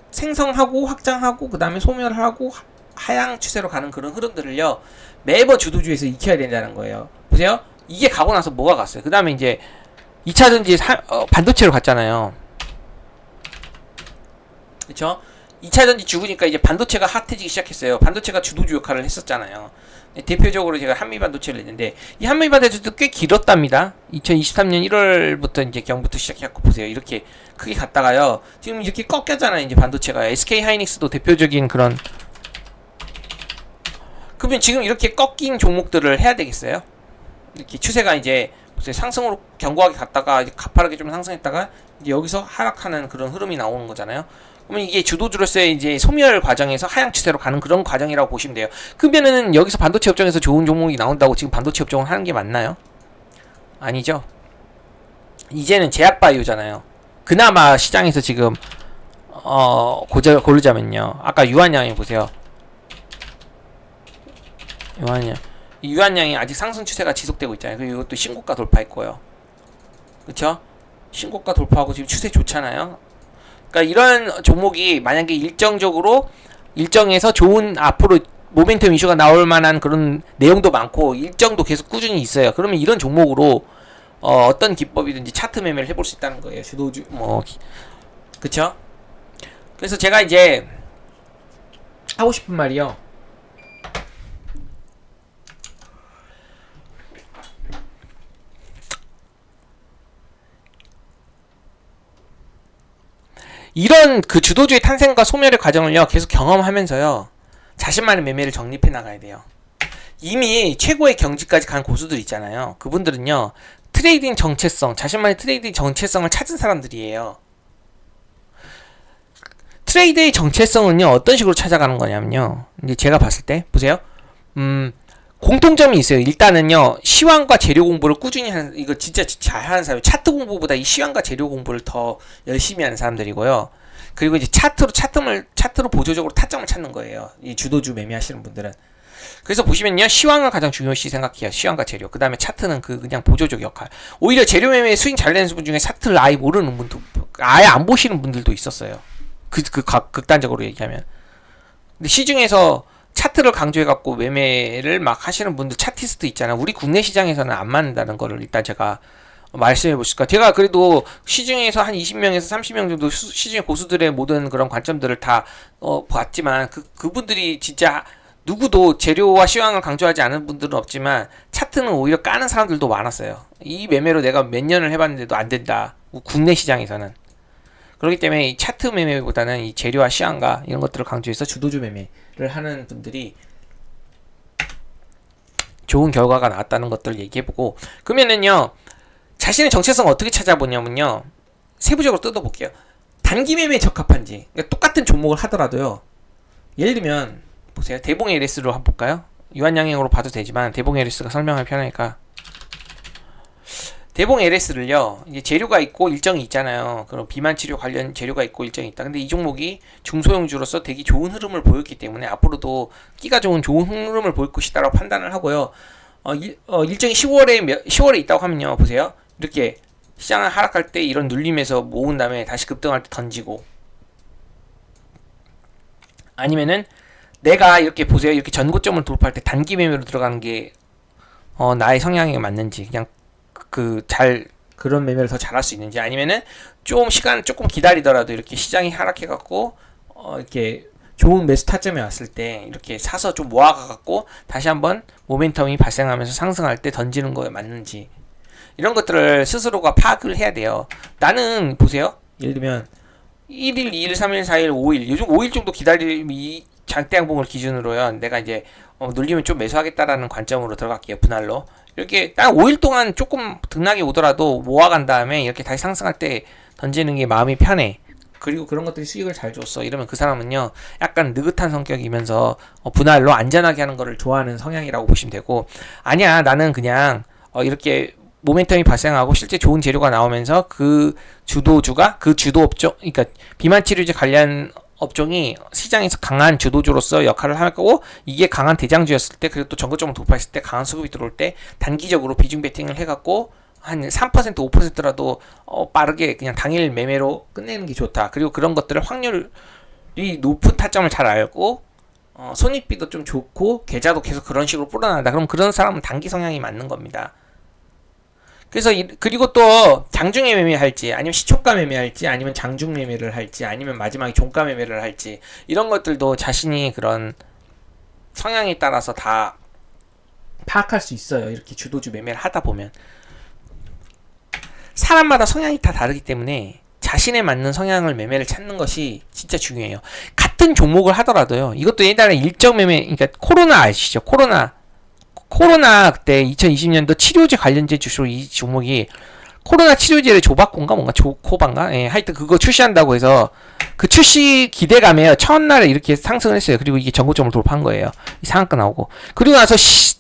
생성하고 확장하고 그 다음에 소멸하고 하향 추세로 가는 그런 흐름들을요, 매번 주도주에서 익혀야 된다는 거예요. 보세요. 이게 가고 나서 뭐가 갔어요. 그 다음에 이제 2차전지 반도체로 갔잖아요. 그쵸? 2차전지 죽으니까 이제 반도체가 핫해지기 시작했어요. 반도체가 주도주 역할을 했었잖아요. 대표적으로 제가 한미반도체를 냈는데, 이 한미반도체도 꽤 길었답니다. 2023년 1월부터 이제 경부터 시작해갖고 보세요. 이렇게 크게 갔다가요, 지금 이렇게 꺾였잖아요. 이제 반도체가. SK 하이닉스도 대표적인 그런. 그러면 지금 이렇게 꺾인 종목들을 해야 되겠어요? 이렇게 추세가 이제 상승으로 견고하게 갔다가 이제 가파르게 좀 상승했다가 이제 여기서 하락하는 그런 흐름이 나오는 거잖아요. 그러면 이게 주도주로서의 이제 소멸 과정에서 하향 추세로 가는 그런 과정이라고 보시면 돼요. 그러면은 여기서 반도체 업종에서 좋은 종목이 나온다고 지금 반도체 업종을 하는 게 맞나요? 아니죠. 이제는 제약바이오잖아요. 그나마 시장에서 지금 고르자면요, 아까 유한양이 보세요. 유한양이 아직 상승 추세가 지속되고 있잖아요. 그리고 이것도 신고가 돌파했고요. 그쵸? 신고가 돌파하고 지금 추세 좋잖아요. 그러니까 이런 종목이 만약에 일정에서 좋은 앞으로 모멘텀 이슈가 나올 만한 그런 내용도 많고 일정도 계속 꾸준히 있어요. 그러면 이런 종목으로 어떤 기법이든지 차트 매매를 해볼 수 있다는 거예요. 주도주 그쵸? 그래서 제가 이제 하고 싶은 말이요, 이런 그 주도주의 탄생과 소멸의 과정을요, 계속 경험하면서요, 자신만의 매매를 정립해 나가야 돼요. 이미 최고의 경지까지 간 고수들 있잖아요. 그분들은요, 트레이딩 정체성, 자신만의 트레이딩 정체성을 찾은 사람들이에요. 트레이드의 정체성은요, 어떤 식으로 찾아가는 거냐면요, 이제 제가 봤을 때 보세요. 공통점이 있어요. 일단은요, 시황과 재료 공부를 꾸준히 하는, 이거 진짜 잘하는 사람이 차트 공부보다 이 시황과 재료 공부를 더 열심히 하는 사람들이고요. 그리고 이제 차트로 보조적으로 타점을 찾는 거예요. 이 주도주 매매하시는 분들은. 그래서 보시면요, 시황을 가장 중요시 생각해요. 시황과 재료. 그 다음에 차트는 그냥 보조적 역할. 오히려 재료 매매 수익 잘 내는 분 중에 차트를 아예 모르는 분도, 아예 안 보시는 분들도 있었어요. 극단적으로 얘기하면. 근데 시중에서 차트를 강조해갖고 매매를 막 하시는 분들, 차티스트 있잖아요. 우리 국내 시장에서는 안 맞는다는 거를 일단 제가 말씀해 보실까. 제가 그래도 시중에서 한 20명에서 30명 정도 시중의 고수들의 모든 그런 관점들을 다 봤지만 그분들이 진짜 누구도 재료와 시황을 강조하지 않은 분들은 없지만 차트는 오히려 까는 사람들도 많았어요. 이 매매로 내가 몇 년을 해봤는데도 안 된다. 국내 시장에서는. 그렇기 때문에 이 차트 매매보다는 이 재료와 시황과 이런 것들을 강조해서 주도주 매매를 하는 분들이 좋은 결과가 나왔다는 것들을 얘기해보고, 그러면은요, 자신의 정체성을 어떻게 찾아보냐면요, 세부적으로 뜯어볼게요. 단기 매매에 적합한지. 그러니까 똑같은 종목을 하더라도요, 예를 들면 보세요. 대봉 LS로 한번 볼까요? 유한양행으로 봐도 되지만 대봉 LS가 설명하기 편하니까. 대봉 LS를요, 이제 재료가 있고 일정이 있잖아요. 그럼 비만 치료 관련 재료가 있고 일정이 있다. 근데 이 종목이 중소형주로서 되게 좋은 흐름을 보였기 때문에 앞으로도 끼가 좋은 흐름을 보일 것이다라고 판단을 하고요. 일정이 10월에 있다고 하면요, 보세요. 이렇게 시장을 하락할 때 이런 눌림에서 모은 다음에 다시 급등할 때 던지고, 아니면은 내가 이렇게 보세요. 이렇게 전고점을 돌파할 때 단기 매매로 들어가는 게 나의 성향에 맞는지, 그냥 그런 매매를 더 잘할 수 있는지, 아니면은 좀 시간 조금 기다리더라도 이렇게 시장이 하락해 갖고 이렇게 좋은 매수 타점에 왔을 때 이렇게 사서 좀 모아가 갖고 다시 한번 모멘텀이 발생하면서 상승할 때 던지는 거에 맞는지, 이런 것들을 스스로가 파악을 해야 돼요. 나는 보세요. 예를 들면 1일, 2일, 3일, 4일, 5일, 요즘 5일 정도 기다리면 이 장대 양봉을 기준으로요, 내가 이제 눌리면 좀 매수하겠다라는 관점으로 들어갈게요. 분할로 이렇게 딱 5일 동안 조금 등락이 오더라도 모아간 다음에 이렇게 다시 상승할 때 던지는 게 마음이 편해. 그리고 그런 것들이 수익을 잘 줬어. 이러면 그 사람은요, 약간 느긋한 성격이면서 분할로 안전하게 하는 거를 좋아하는 성향이라고 보시면 되고, 아니야, 나는 그냥 이렇게 모멘텀이 발생하고 실제 좋은 재료가 나오면서 그 주도주가 그 주도 업종, 그러니까 비만 치료제 관련 업종이 시장에서 강한 주도주로서 역할을 할 거고, 이게 강한 대장주였을 때, 그리고 또 전고점을 돌파했을 때 강한 수급이 들어올 때 단기적으로 비중 베팅을 해갖고 한 3% 5%라도 빠르게 그냥 당일 매매로 끝내는 게 좋다. 그리고 그런 것들을 확률이 높은 타점을 잘 알고 손익비도 좀 좋고 계좌도 계속 그런 식으로 불어난다. 그럼 그런 사람은 단기 성향이 맞는 겁니다. 그래서 그리고 또 장중에 매매할지, 아니면 시초가 매매할지, 아니면 장중 매매를 할지, 아니면 마지막에 종가 매매를 할지, 이런 것들도 자신이 그런 성향에 따라서 다 파악할 수 있어요. 이렇게 주도주 매매를 하다 보면 사람마다 성향이 다 다르기 때문에 자신에 맞는 성향을 매매를 찾는 것이 진짜 중요해요. 같은 종목을 하더라도요, 이것도 옛날에 일정 매매, 그러니까 코로나 아시죠? 코로나 그때 2020년도 치료제 관련제 주식으로 이 종목이 코로나 치료제를 조바콘가 뭔가 조코반가, 예, 하여튼 그거 출시한다고 해서 그 출시 기대감에 첫날에 이렇게 상승을 했어요. 그리고 이게 전고점을 돌파한 거예요. 이 상한가 나오고, 그리고 나서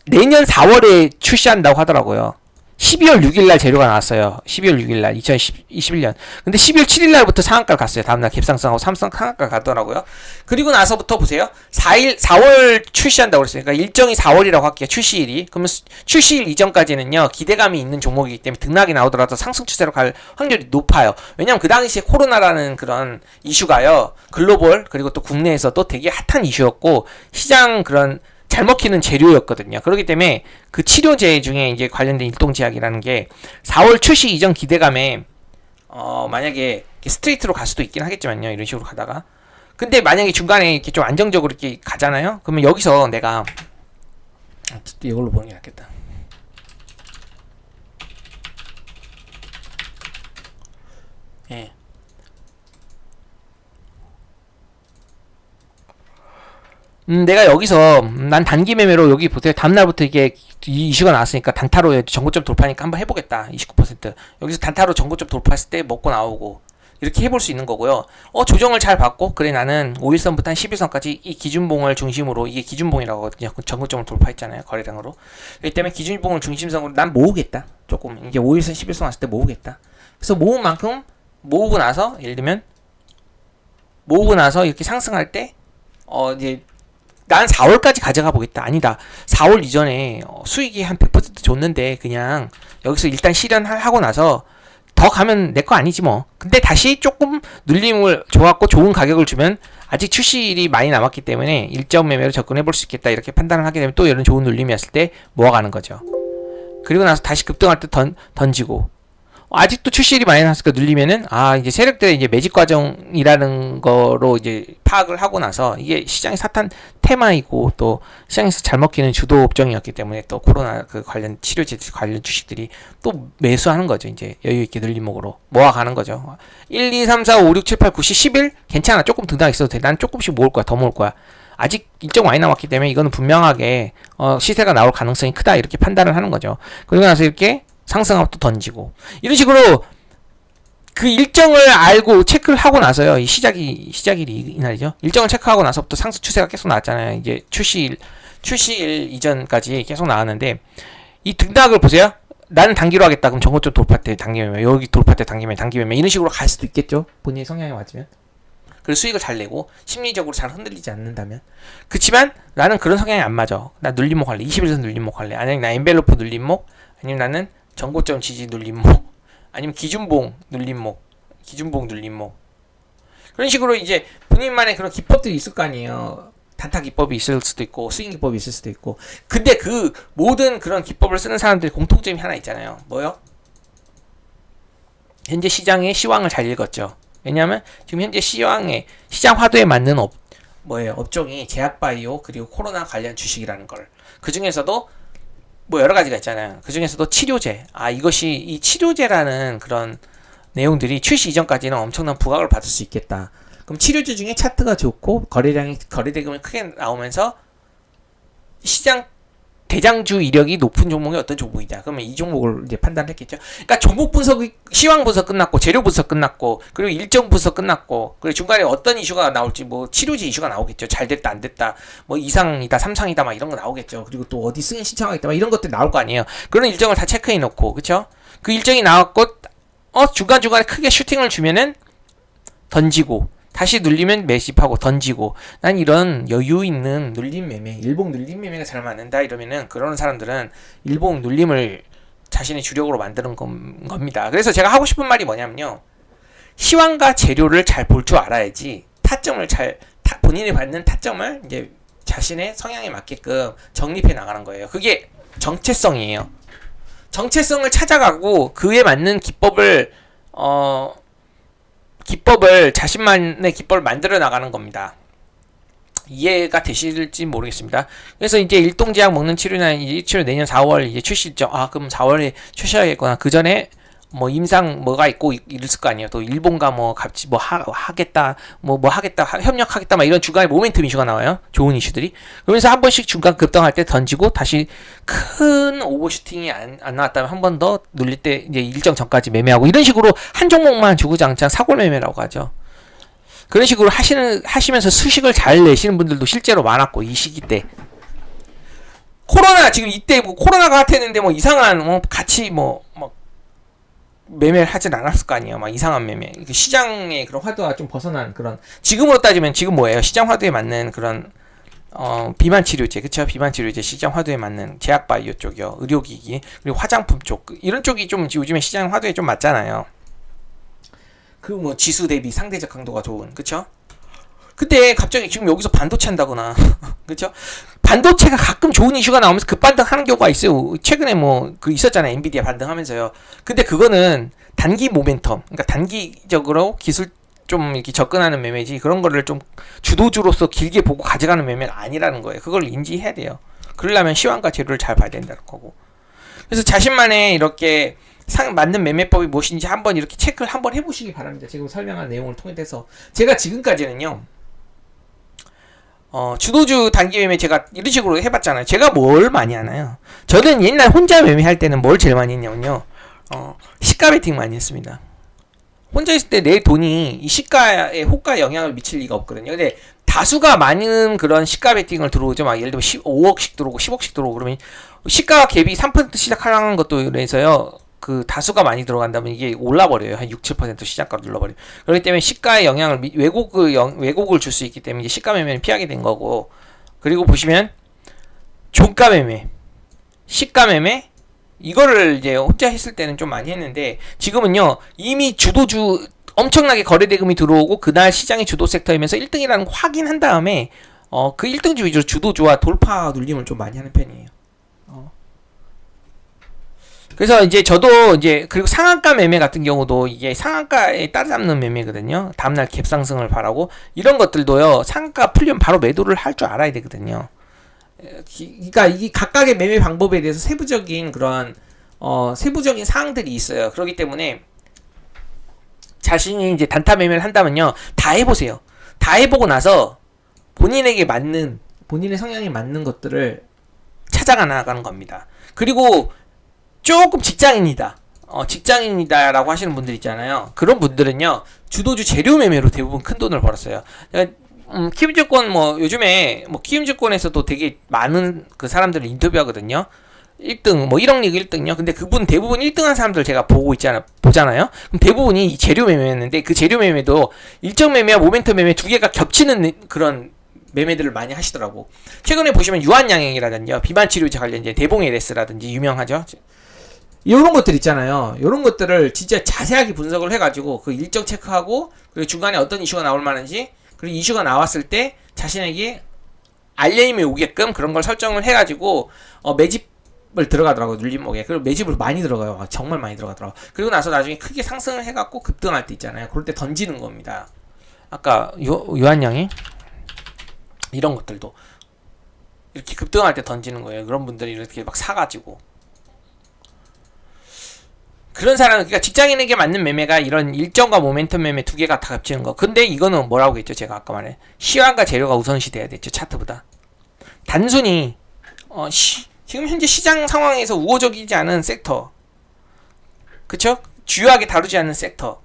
내년 4월에 출시한다고 하더라고요. 12월 6일날 재료가 나왔어요. 12월 6일날 2021년. 근데 12월 7일날부터 상한가를 갔어요. 다음날 갭상승하고 삼성 상한가 가더라고요. 그리고 나서부터 보세요. 4월 출시한다고 그랬어요. 그러니까 일정이 4월이라고 할게요. 출시일이. 그러면 출시일 이전까지는요, 기대감이 있는 종목이기 때문에 등락이 나오더라도 상승 추세로 갈 확률이 높아요. 왜냐면 그 당시에 코로나라는 그런 이슈가요, 글로벌 그리고 또 국내에서도 되게 핫한 이슈였고, 시장 그런 잘 먹히는 재료였거든요. 그렇기 때문에 그 치료제 중에 이제 관련된 일동제약이라는 게 4월 출시 이전 기대감에 만약에 스트레이트로 갈 수도 있긴 하겠지만요. 이런 식으로 가다가. 근데 만약에 중간에 이렇게 좀 안정적으로 이렇게 가잖아요. 그러면 여기서 내가 이걸로 보는 게 낫겠다. 예. 내가 여기서 난 단기 매매로 여기 보세요. 다음날부터 이게 이 이슈가 나왔으니까 단타로 전고점 돌파하니까 한번 해보겠다. 29%. 여기서 단타로 전고점 돌파했을 때 먹고 나오고 이렇게 해볼 수 있는 거고요. 조정을 잘 받고, 그래 나는 5일선부터 한 11선까지 이 기준봉을 중심으로, 이게 기준봉이라고 하거든요. 전고점을 돌파했잖아요. 거래량으로. 그렇기 때문에 기준봉을 중심성으로 난 모으겠다. 조금 이제 5일선 11선 왔을 때 모으겠다. 그래서 모은 만큼 모으고 나서, 예를 들면 모으고 나서 이렇게 상승할 때 이제 난 4월까지 가져가 보겠다. 아니다. 4월 이전에 수익이 한 100% 줬는데 그냥 여기서 일단 실현하고 나서 더 가면 내 거 아니지 뭐. 근데 다시 조금 눌림을 줘갖고 좋은 가격을 주면 아직 출시일이 많이 남았기 때문에 일정 매매로 접근해 볼 수 있겠다. 이렇게 판단을 하게 되면 또 이런 좋은 눌림이었을 때 모아가는 거죠. 그리고 나서 다시 급등할 때 던지고 아직도 출시일이 많이 남았으니까 눌리면은 이제 세력들의 이제 매집 과정이라는 거로 이제 파악을 하고 나서 이게 시장의 사탄 테마이고 또 시장에서 잘 먹히는 주도 업종이었기 때문에 또 코로나 그 관련 치료제 관련 주식들이 또 매수하는 거죠. 이제 여유 있게 눌림목으로 모아가는 거죠. 1, 2, 3, 4, 5, 6, 7, 8, 9, 10, 11 괜찮아. 조금 등당 있어도 돼. 난 조금씩 모을 거야. 더 모을 거야. 아직 일정 많이 남았기 때문에 이거는 분명하게 시세가 나올 가능성이 크다 이렇게 판단을 하는 거죠. 그리고 나서 이렇게 상승하고 또 던지고 이런 식으로 그 일정을 알고 체크를 하고 나서요. 이 시작일이 이날이죠. 일정을 체크하고 나서부터 상승 추세가 계속 나왔잖아요. 이제 출시일 이전까지 계속 나왔는데 이 등락을 보세요. 나는 단기로 하겠다. 그럼 전고점 돌파 때 단기매매, 여기 돌파 때 단기매매 이런 식으로 갈 수도 있겠죠. 본인의 성향에 맞으면. 그리고 수익을 잘 내고 심리적으로 잘 흔들리지 않는다면. 그치만 나는 그런 성향이 안 맞아. 나 눌림목 할래. 21선 눌림목 할래. 아니면 나 엔벨로프 눌림목, 아니면 나는 전고점 지지 눌림목, 아니면 기준봉 눌림목 그런 식으로 이제 본인만의 그런 기법들이 있을 거 아니에요. 단타 기법이 있을 수도 있고 스윙 기법이 있을 수도 있고. 근데 그 모든 그런 기법을 쓰는 사람들의 공통점이 하나 있잖아요. 뭐요? 현재 시장의 시황을 잘 읽었죠. 왜냐하면 지금 현재 시장 화두에 맞는 업종이 제약바이오 그리고 코로나 관련 주식이라는 걸. 그 중에서도 뭐 여러 가지가 있잖아요. 그 중에서도 치료제. 이것이 이 치료제라는 그런 내용들이 출시 이전까지는 엄청난 부각을 받을 수 있겠다. 그럼 치료제 중에 차트가 좋고 거래대금이 크게 나오면서 시장 대장주 이력이 높은 종목이 어떤 종목이냐. 그러면 이 종목을 이제 판단했겠죠. 그러니까 종목 분석이 시황 분석 끝났고 재료 분석 끝났고 그리고 일정 분석 끝났고 그리고 중간에 어떤 이슈가 나올지 뭐 치료제 이슈가 나오겠죠. 잘 됐다 안 됐다 뭐 이상이다 삼상이다 막 이런 거 나오겠죠. 그리고 또 어디 승인 신청하겠다 막 이런 것들 나올 거 아니에요. 그런 일정을 다 체크해 놓고 그쵸? 그 일정이 나왔고 중간중간에 크게 슈팅을 주면은 던지고 다시 눌리면 매집하고 던지고. 난 이런 여유 있는 눌림 매매, 일봉 눌림 매매가 잘 맞는다 이러면은 그런 사람들은 일봉 눌림을 자신의 주력으로 만드는 겁니다. 그래서 제가 하고 싶은 말이 뭐냐면요. 시황과 재료를 잘 볼 줄 알아야지 타점을 본인이 받는 타점을 이제 자신의 성향에 맞게끔 정립해 나가는 거예요. 그게 정체성이에요. 정체성을 찾아가고 그에 맞는 자신만의 기법을 만들어 나가는 겁니다. 이해가 되실지 모르겠습니다. 그래서 이제 일동제약 먹는 치료나 이제 치료 내년 4월 이제 출시 일정. 그럼 4월에 출시하겠구나. 그 전에 뭐 임상 뭐가 있고 이랬을 거 아니에요. 또 일본과 뭐 같이 뭐 하겠다, 뭐 하겠다, 협력하겠다, 막 이런 중간에 모멘텀 이슈가 나와요. 좋은 이슈들이. 그러면서 한 번씩 중간 급등할 때 던지고 다시 큰 오버슈팅이 안 나왔다면 한 번 더 눌릴 때 이제 일정 전까지 매매하고 이런 식으로 한 종목만 주구장창 사골 매매라고 하죠. 그런 식으로 하시면서 수식을 잘 내시는 분들도 실제로 많았고 이 시기 때. 코로나 지금 이때 뭐 코로나가 핫했는데 뭐 이상한 같이 매매를 하진 않았을 거 아니에요. 막 이상한 매매. 시장의 그런 화두와 좀 벗어난 그런. 지금으로 따지면 지금 뭐예요? 시장 화두에 맞는 그런 비만 치료제, 그쵸? 비만 치료제 시장 화두에 맞는 제약바이오 쪽이요. 의료기기 그리고 화장품 쪽 이런 쪽이 좀 요즘에 시장 화두에 좀 맞잖아요. 그 뭐 지수 대비 상대적 강도가 좋은, 그쵸? 근데 갑자기 지금 여기서 반도체 한다거나 그쵸? 반도체가 가끔 좋은 이슈가 나오면서 급반등하는 경우가 있어요. 최근에 그 있었잖아요. 엔비디아 반등하면서요. 근데 그거는 단기 모멘텀, 그러니까 단기적으로 기술 좀 이렇게 접근하는 매매지 그런 거를 좀 주도주로서 길게 보고 가져가는 매매가 아니라는 거예요. 그걸 인지해야 돼요. 그러려면 시황과 재료를 잘 봐야 된다는 거고. 그래서 자신만의 이렇게 맞는 매매법이 무엇인지 한번 이렇게 체크를 한번 해보시기 바랍니다. 지금 설명한 내용을 통해서 제가 지금까지는요. 주도주 단기 매매 제가 이런 식으로 해봤잖아요. 제가 뭘 많이 하나요? 저는 옛날 혼자 매매할 때는 뭘 제일 많이 했냐면요. 시가 베팅 많이 했습니다. 혼자 있을 때 내 돈이 이 시가에 호가에 영향을 미칠 리가 없거든요. 근데 다수가 많은 그런 시가 베팅을 들어오죠. 막 예를 들면 5억씩 들어오고 10억씩 들어오고 그러면 시가 갭이 3% 시작하는 것도 그래서요. 그 다수가 많이 들어간다면 이게 올라버려요. 한 6, 7% 시장가로 눌러버려요. 그렇기 때문에 시가에 영향을 왜곡을 줄 수 있기 때문에 이제 시가 매매는 피하게 된 거고. 그리고 보시면 종가 매매, 시가 매매, 이거를 이제 혼자 했을 때는 좀 많이 했는데, 지금은요 이미 주도주 엄청나게 거래 대금이 들어오고 그날 시장의 주도 섹터이면서 1등이라는 거 확인한 다음에 그 1등주 위주로 주도주와 돌파 눌림을 좀 많이 하는 편이에요. 그래서 이제 저도 이제, 그리고 상한가 매매 같은 경우도 이게 상한가에 따라잡는 매매거든요. 다음날 갭상승을 바라고, 이런 것들도요 상한가 풀리면 바로 매도를 할 줄 알아야 되거든요. 그러니까 이 각각의 매매 방법에 대해서 세부적인 그런 세부적인 사항들이 있어요. 그렇기 때문에 자신이 이제 단타 매매를 한다면요 다 해보세요. 다 해보고 나서 본인에게 맞는, 본인의 성향에 맞는 것들을 찾아가 나가는 겁니다. 그리고 조금 직장인이다라고 하시는 분들 있잖아요. 그런 분들은요 주도주 재료 매매로 대부분 큰 돈을 벌었어요. 키움증권 뭐 요즘에 뭐 키움증권에서도 되게 많은 그 사람들을 인터뷰하거든요. 1등 뭐 1억 리그 1등요. 근데 그분 대부분 1등한 사람들 제가 보잖아요. 그럼 대부분이 이 재료 매매였는데, 그 재료 매매도 일정 매매와 모멘텀 매매 두 개가 겹치는 그런 매매들을 많이 하시더라고. 최근에 보시면 유한양행이라든지 비만 치료제 관련 이제 대봉 LS라든지 유명하죠. 이런 것들 있잖아요. 이런 것들을 진짜 자세하게 분석을 해가지고 그 일정 체크하고, 그리고 중간에 어떤 이슈가 나올 만한지, 그리고 이슈가 나왔을 때 자신에게 알림이 오게끔 그런 걸 설정을 해가지고 매집을 들어가더라고요. 눌림목에. 그리고 매집을 많이 들어가요. 정말 많이 들어가더라고요. 그리고 나서 나중에 크게 상승을 해갖고 급등할 때 있잖아요. 그럴 때 던지는 겁니다. 아까 유한양이 이런 것들도 이렇게 급등할 때 던지는 거예요. 그런 분들이 이렇게 막 사가지고. 그런 사람은, 그러니까 직장인에게 맞는 매매가 이런 일정과 모멘텀 매매 두 개가 다 겹치는 거. 근데 이거는 뭐라고 했죠? 제가 아까 말해, 시황과 재료가 우선시 돼야 됐죠. 차트보다. 단순히 지금 현재 시장 상황에서 우호적이지 않은 섹터, 그쵸? 주요하게 다루지 않는 섹터,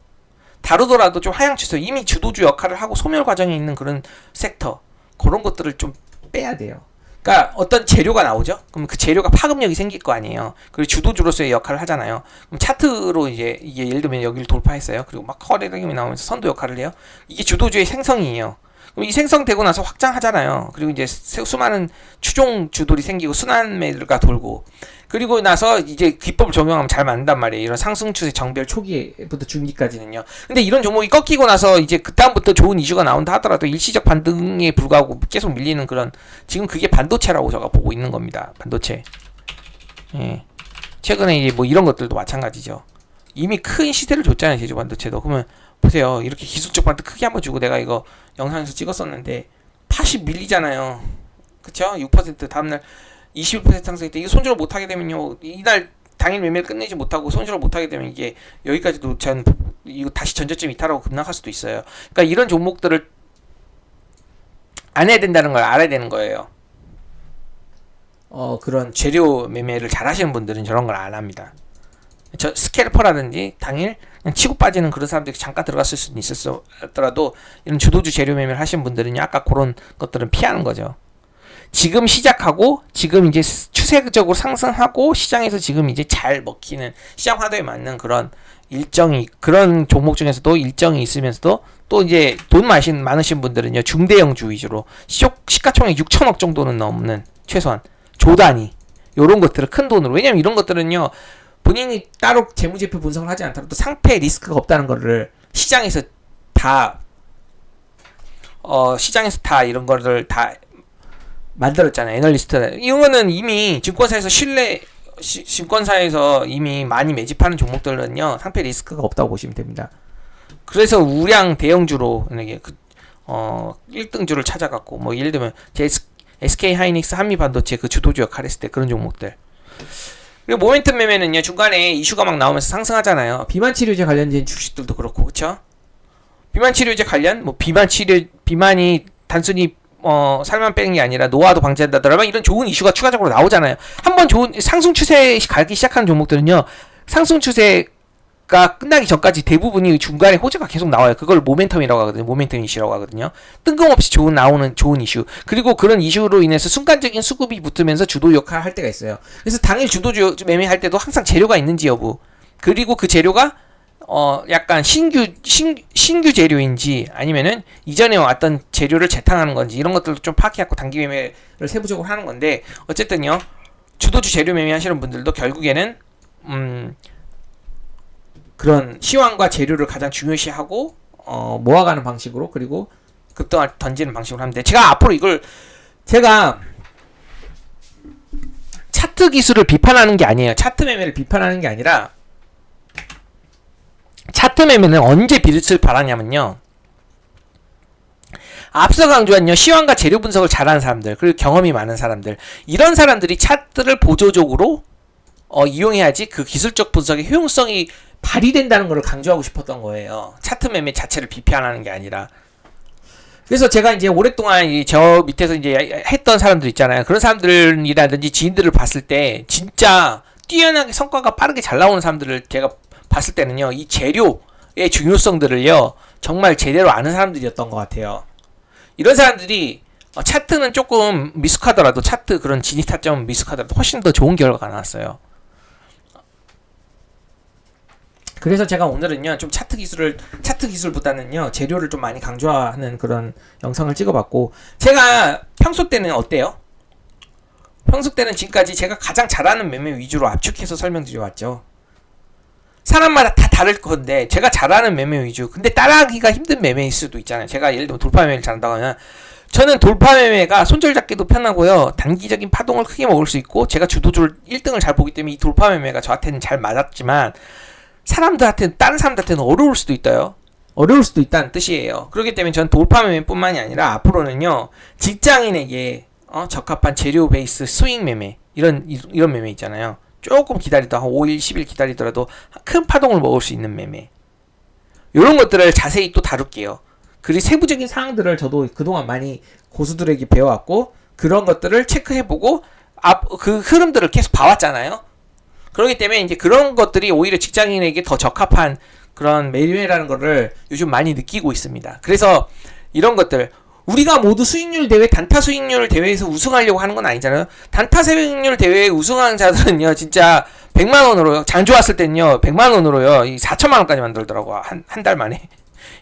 다루더라도 좀 하향 추세, 이미 주도주 역할을 하고 소멸 과정에 있는 그런 섹터, 그런 것들을 좀 빼야 돼요. 그러니까 어떤 재료가 나오죠? 그럼 그 재료가 파급력이 생길 거 아니에요. 그리고 주도주로서의 역할을 하잖아요. 그럼 차트로 이제 이게 예를 들면 여기를 돌파했어요. 그리고 막 거래 대금이 나오면서 선도 역할을 해요. 이게 주도주의 생성이에요. 그럼 이 생성되고 나서 확장하잖아요. 그리고 이제 수많은 추종 주돌이 생기고 순환 매들가 돌고, 그리고 나서 이제 기법을 적용하면 잘 맞는단 말이에요. 이런 상승 추세 정별 초기부터 중기까지는요. 근데 이런 종목이 꺾이고 나서 이제 그다음부터 좋은 이슈가 나온다 하더라도 일시적 반등에 불구하고 계속 밀리는 그런, 지금 그게 반도체라고 제가 보고 있는 겁니다. 반도체. 예. 최근에 이제 뭐 이런 것들도 마찬가지죠. 이미 큰 시세를 줬잖아요. 제조 반도체도. 그러면 보세요. 이렇게 기술적 반등 크게 한번 주고, 내가 이거 영상에서 찍었었는데 80 밀리잖아요. 그쵸? 6% 다음날 21% 상승할 때 이거 손절을 못하게 되면요, 이날 당일 매매를 끝내지 못하고 손절을 못하게 되면 이게 여기까지도 이거 다시 전저점 이탈하고 급락할 수도 있어요. 그러니까 이런 종목들을 안 해야 된다는 걸 알아야 되는 거예요. 그런 재료 매매를 잘 하시는 분들은 저런 걸 안 합니다. 저 스캘퍼라든지 당일 그냥 치고 빠지는 그런 사람들이 잠깐 들어갔을 수는 있었더라도, 이런 주도주 재료 매매를 하시는 분들은 아까 그런 것들은 피하는 거죠. 지금 시작하고 지금 이제 추세적으로 상승하고 시장에서 지금 이제 잘 먹히는 시장 화도에 맞는 그런 일정이, 그런 종목 중에서도 일정이 있으면서도 또 이제 돈 많으신 분들은요 중대형주 위주로 시가총액 6천억 정도는 넘는, 최소한 조단위 요런 것들을 큰 돈으로, 왜냐면 이런 것들은요 본인이 따로 재무제표 분석을 하지 않더라도 상패 리스크가 없다는 거를 시장에서 다 이런 거를 다 만들었잖아요. 애널리스트. 이거는 이미 증권사에서 이미 많이 매집하는 종목들은요 상패 리스크가 없다고 보시면 됩니다. 그래서 우량 대형주로 이게 1등주를 찾아갔고, 뭐 예를 들면 SK 하이닉스, 한미반도체 그 주도주 역할 했을 때 그런 종목들. 그리고 모멘텀 매매는요 중간에 이슈가 막 나오면서 상승하잖아요. 비만 치료제 관련된 주식들도 그렇고, 그쵸? 비만 치료제 관련, 뭐 비만이 단순히 살만 빼는 게 아니라 노화도 방지한다더라, 이런 좋은 이슈가 추가적으로 나오잖아요. 한번 좋은 상승 추세 가기 시작하는 종목들은요 상승 추세가 끝나기 전까지 대부분이 중간에 호재가 계속 나와요. 그걸 모멘텀이라고 하거든요. 모멘텀 이슈라고 하거든요. 뜬금없이 나오는 좋은 이슈, 그리고 그런 이슈로 인해서 순간적인 수급이 붙으면서 주도 역할을 할 때가 있어요. 그래서 당일 주도주 매매할 때도 항상 재료가 있는지 여부, 그리고 그 재료가 약간 신규 재료인지 아니면은 이전에 왔던 재료를 재탕하는 건지 이런 것들도 좀 파악해갖고 단기 매매를 세부적으로 하는 건데 어쨌든요 주도주 재료 매매 하시는 분들도 결국에는 그런 시황과 재료를 가장 중요시하고 모아가는 방식으로 그리고 급등을 던지는 방식으로 하면 돼. 제가 앞으로 이걸 제가 차트 기술을 비판하는 게 아니에요. 차트 매매를 비판하는 게 아니라 차트 매매는 언제 빛을 발하냐면요. 앞서 강조한요 시황과 재료 분석을 잘하는 사람들 그리고 경험이 많은 사람들 이런 사람들이 차트를 보조적으로 이용해야지 그 기술적 분석의 효용성이 발휘된다는 걸 강조하고 싶었던 거예요. 차트 매매 자체를 비판하는 게 아니라. 그래서 제가 이제 오랫동안 저 밑에서 이제 했던 사람들 있잖아요. 그런 사람들이라든지 지인들을 봤을 때 진짜 뛰어나게 성과가 빠르게 잘 나오는 사람들을 제가 봤을 때는요. 이 재료의 중요성들을요. 정말 제대로 아는 사람들이었던 것 같아요. 이런 사람들이 차트는 조금 미숙하더라도 차트 그런 진입 타점 미숙하더라도 훨씬 더 좋은 결과가 나왔어요. 그래서 제가 오늘은요 좀 차트 기술보다는요 재료를 좀 많이 강조하는 그런 영상을 찍어봤고 제가 평소 때는 어때요? 평소 때는 지금까지 제가 가장 잘하는 매매 위주로 압축해서 설명드려왔죠. 사람마다 다 다를 건데 제가 잘하는 매매 위주 근데 따라하기가 힘든 매매일 수도 있잖아요. 제가 예를 들면 돌파 매매를 잘한다고 하면 저는 돌파 매매가 손절잡기도 편하고요. 단기적인 파동을 크게 먹을 수 있고 제가 주도주를 1등을 잘 보기 때문에 이 돌파 매매가 저한테는 잘 맞았지만 사람들한테는 다른 사람들한테는 어려울 수도 있다요. 어려울 수도 있다는 뜻이에요. 그렇기 때문에 저는 돌파 매매뿐만이 아니라 앞으로는요 직장인에게 적합한 재료 베이스 스윙 매매 이런 매매 있잖아요. 조금 기다리다 한 5일 10일 기다리더라도 큰 파동을 먹을 수 있는 매매 이런 것들을 자세히 또 다룰게요. 그리고 세부적인 사항들을 저도 그동안 많이 고수들에게 배워왔고 그런 것들을 체크해보고 그 흐름들을 계속 봐왔잖아요. 그렇기 때문에 이제 그런 것들이 오히려 직장인에게 더 적합한 그런 매매라는 거를 요즘 많이 느끼고 있습니다. 그래서 이런 것들 우리가 모두 수익률 대회, 단타 수익률 대회에서 우승하려고 하는 건 아니잖아요. 단타 수익률 대회에 우승한 자들은요, 진짜 100만 원으로요. 장 좋았을 때는요, 100만 원으로요, 이 4천만 원까지 만들더라고. 한 달 만에.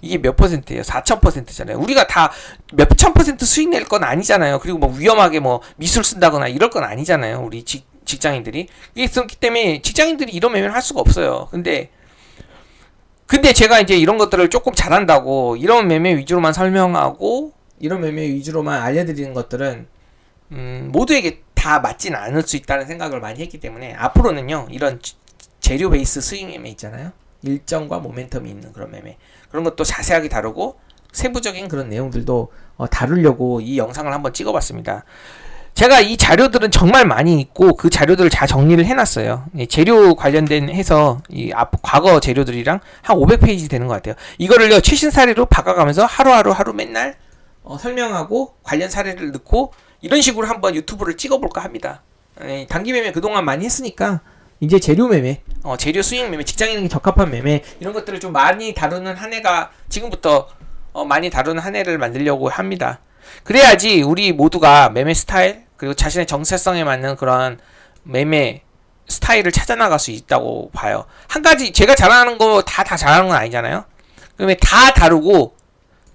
이게 몇 퍼센트예요? 4,000%잖아요. 우리가 다 몇천 퍼센트 수익 낼 건 아니잖아요. 그리고 뭐 위험하게 뭐 미술 쓴다거나 이럴 건 아니잖아요. 우리 직장인들이. 이게 그렇기 때문에 직장인들이 이런 매매를 할 수가 없어요. 근데 제가 이제 이런 것들을 조금 잘한다고, 이런 매매 위주로만 설명하고, 이런 매매 위주로만 알려드리는 것들은 모두에게 다 맞지는 않을 수 있다는 생각을 많이 했기 때문에 앞으로는요 이런 재료 베이스 스윙 매매 있잖아요. 일정과 모멘텀이 있는 그런 매매 그런 것도 자세하게 다루고 세부적인 그런 내용들도 다루려고 이 영상을 한번 찍어봤습니다. 제가 이 자료들은 정말 많이 있고 그 자료들을 잘 정리를 해놨어요. 재료 관련된 해서 과거 재료들이랑 한 500페이지 되는 것 같아요. 이거를요 최신 사례로 바꿔가면서 하루 맨날 설명하고 관련 사례를 넣고 이런 식으로 한번 유튜브를 찍어볼까 합니다. 단기 매매 그동안 많이 했으니까 이제 재료 매매, 재료 수익 매매, 직장인에게 적합한 매매 이런 것들을 좀 많이 다루는 한 해가 지금부터 많이 다루는 한 해를 만들려고 합니다. 그래야지 우리 모두가 매매 스타일 그리고 자신의 정체성에 맞는 그런 매매 스타일을 찾아나갈 수 있다고 봐요. 한 가지 제가 잘하는 거 다 잘하는 건 아니잖아요. 그러면 다 다루고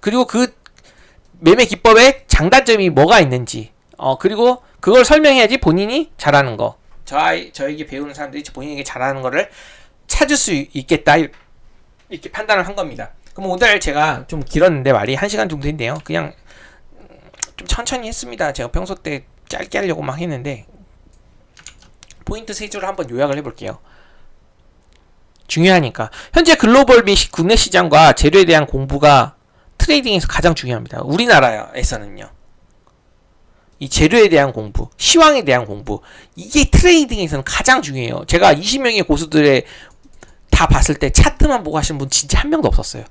그리고 그 매매 기법에 장단점이 뭐가 있는지 그리고 그걸 설명해야지 본인이 잘하는 거 저에게 배우는 사람들이 본인에게 잘하는 거를 찾을 수 있겠다 이렇게 판단을 한 겁니다. 그럼 오늘 제가 좀 길었는데 말이 1시간 정도 했네요. 그냥 좀 천천히 했습니다. 제가 평소 때 짧게 하려고 막 했는데 포인트 3줄을 한번 요약을 해볼게요. 중요하니까 현재 글로벌 및 국내 시장과 재료에 대한 공부가 트레이딩에서 가장 중요합니다. 우리나라에서는요. 이 재료에 대한 공부, 시황에 대한 공부 이게 트레이딩에서는 가장 중요해요. 제가 20명의 고수들의 다 봤을 때 차트만 보고 하시는 분 진짜 한 명도 없었어요.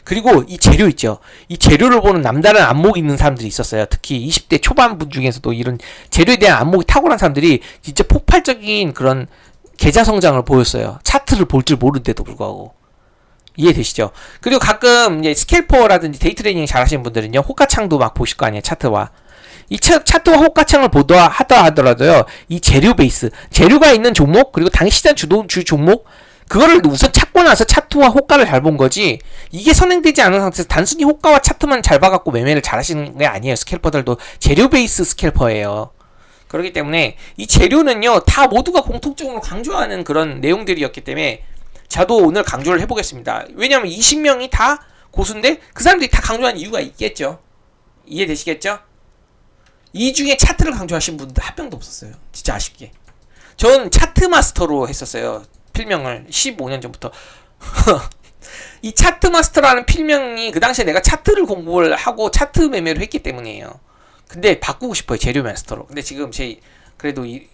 그리고 이 재료 있죠. 이 재료를 보는 남다른 안목이 있는 사람들이 있었어요. 특히 20대 초반분 중에서도 이런 재료에 대한 안목이 탁월한 사람들이 진짜 폭발적인 그런 계좌 성장을 보였어요. 차트를 볼 줄 모르는데도 불구하고. 이해되시죠? 그리고 가끔 이제 스캘퍼라든지 데이 트레이닝 잘하시는 분들은요 호가창도 막 보실 거 아니에요. 차트와 이 차트와 호가창을 하더라도요 이 재료 베이스 재료가 있는 종목 그리고 당시 시장 주 종목 그거를 우선 찾고 나서 차트와 호가를 잘 본 거지, 이게 선행되지 않은 상태에서 단순히 호가와 차트만 잘 봐갖고 매매를 잘 하시는 게 아니에요. 스캘퍼들도 재료 베이스 스캘퍼예요. 그렇기 때문에 이 재료는요, 다 모두가 공통적으로 강조하는 그런 내용들이었기 때문에 저도 오늘 강조를 해보겠습니다. 왜냐하면 20명이 다 고수인데 그 사람들이 다 강조하는 이유가 있겠죠. 이해되시겠죠? 이 중에 차트를 강조하신 분들 한 명도 없었어요. 진짜 아쉽게. 전 차트 마스터로 했었어요. 필명을 15년 전부터. 이 차트 마스터라는 필명이 그 당시에 내가 차트를 공부를 하고 차트 매매를 했기 때문이에요. 근데 바꾸고 싶어요. 재료 마스터로. 근데 지금 그래도 이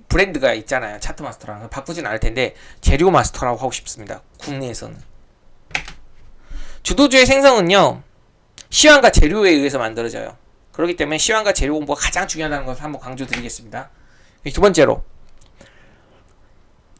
브랜드가 있잖아요. 차트 마스터라는. 바꾸진 않을 텐데 재료 마스터라고 하고 싶습니다. 국내에서는. 주도주의 생성은요, 시황과 재료에 의해서 만들어져요. 그렇기 때문에 시황과 재료 공부가 가장 중요하다는 것을 한번 강조드리겠습니다. 두 번째로,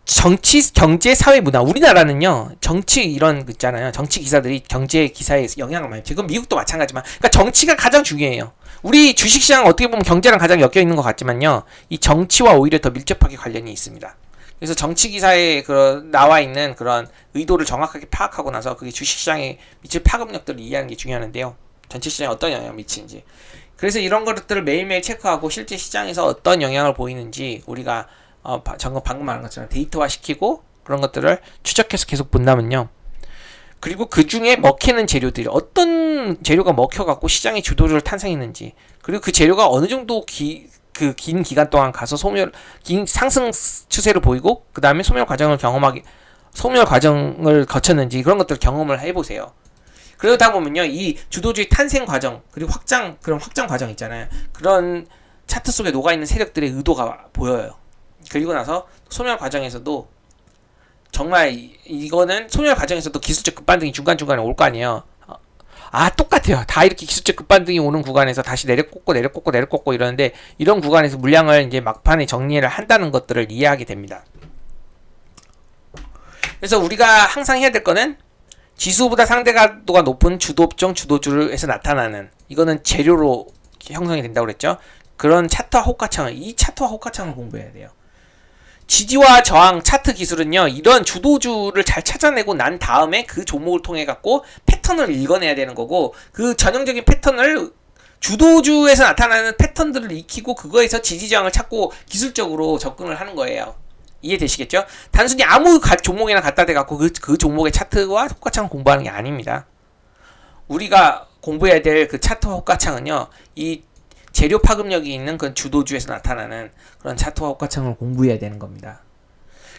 정치, 경제, 사회, 문화. 우리나라는요, 정치 이런 거 있잖아요. 정치 기사들이 경제 기사에 영향을 많이 줘요. 그건 미국도 마찬가지지만, 그러니까 정치가 가장 중요해요. 우리 주식시장 어떻게 보면 경제랑 가장 엮여 있는 것 같지만요, 이 정치와 오히려 더 밀접하게 관련이 있습니다. 그래서 정치 기사에 나와 있는 그런 의도를 정확하게 파악하고 나서 그게 주식시장에 미칠 파급력들을 이해하는 게 중요한데요. 전체 시장에 어떤 영향을 미치는지. 그래서 이런 것들을 매일매일 체크하고 실제 시장에서 어떤 영향을 보이는지 우리가 방금 말한 것처럼 데이터화 시키고 그런 것들을 추적해서 계속 본다면요. 그리고 그 중에 먹히는 재료들이 어떤 재료가 먹혀갖고 시장의 주도주를 탄생했는지, 그리고 그 재료가 어느 정도 긴 기간 동안 가서 긴 상승 추세를 보이고 그 다음에 소멸 과정을 거쳤는지 그런 것들을 경험을 해보세요. 그러다 보면요, 이 주도주의 탄생 과정 그리고 그런 확장 과정 있잖아요. 그런 차트 속에 녹아있는 세력들의 의도가 보여요. 그리고 나서 소멸 과정에서도 정말 이거는 소멸 과정에서도 기술적 급반등이 중간중간에 올 거 아니에요. 똑같아요. 다 이렇게 기술적 급반등이 오는 구간에서 다시 내려꽂고 이러는데, 이런 구간에서 물량을 이제 막판에 정리를 한다는 것들을 이해하게 됩니다. 그래서 우리가 항상 해야 될 거는 지수보다 상대가도가 높은 주도업종 주도주에서 나타나는, 이거는 재료로 형성이 된다고 그랬죠. 그런 차트와 호가창을 공부해야 돼요. 지지와 저항 차트 기술은요, 이런 주도주를 잘 찾아내고 난 다음에 그 종목을 통해 갖고 패턴을 읽어내야 되는 거고, 그 전형적인 패턴을 주도주에서 나타나는 패턴들을 익히고 그거에서 지지 저항을 찾고 기술적으로 접근을 하는 거예요. 이해되시겠죠? 단순히 아무 종목이나 갖다 대갖고 그 종목의 차트와 호가창을 공부하는 게 아닙니다. 우리가 공부해야 될 그 차트와 호가창은요, 이 재료 파급력이 있는 그 주도주에서 나타나는 그런 차트와 호가창을 공부해야 되는 겁니다.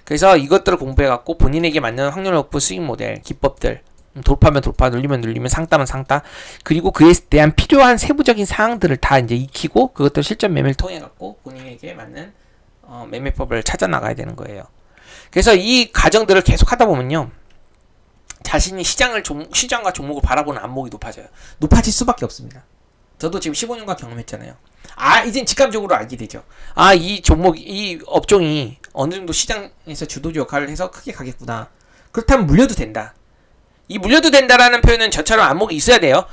그래서 이것들을 공부해갖고 본인에게 맞는 확률 높은 수익 모델, 기법들, 돌파면 돌파, 눌리면 상따면 상따, 그리고 그에 대한 필요한 세부적인 사항들을 다 이제 익히고 그것들 실전 매매를 통해갖고 본인에게 맞는 매매법을 찾아 나가야 되는 거예요. 그래서 이 과정들을 계속 하다 보면요, 자신이 시장과 종목을 바라보는 안목이 높아질 수밖에 없습니다. 저도 지금 15년간 경험했잖아요. 이젠 직감적으로 알게 되죠. 이 업종이 어느 정도 시장에서 주도주 역할을 해서 크게 가겠구나. 그렇다면 물려도 된다. 이 물려도 된다라는 표현은 저처럼 안목이 있어야 돼요.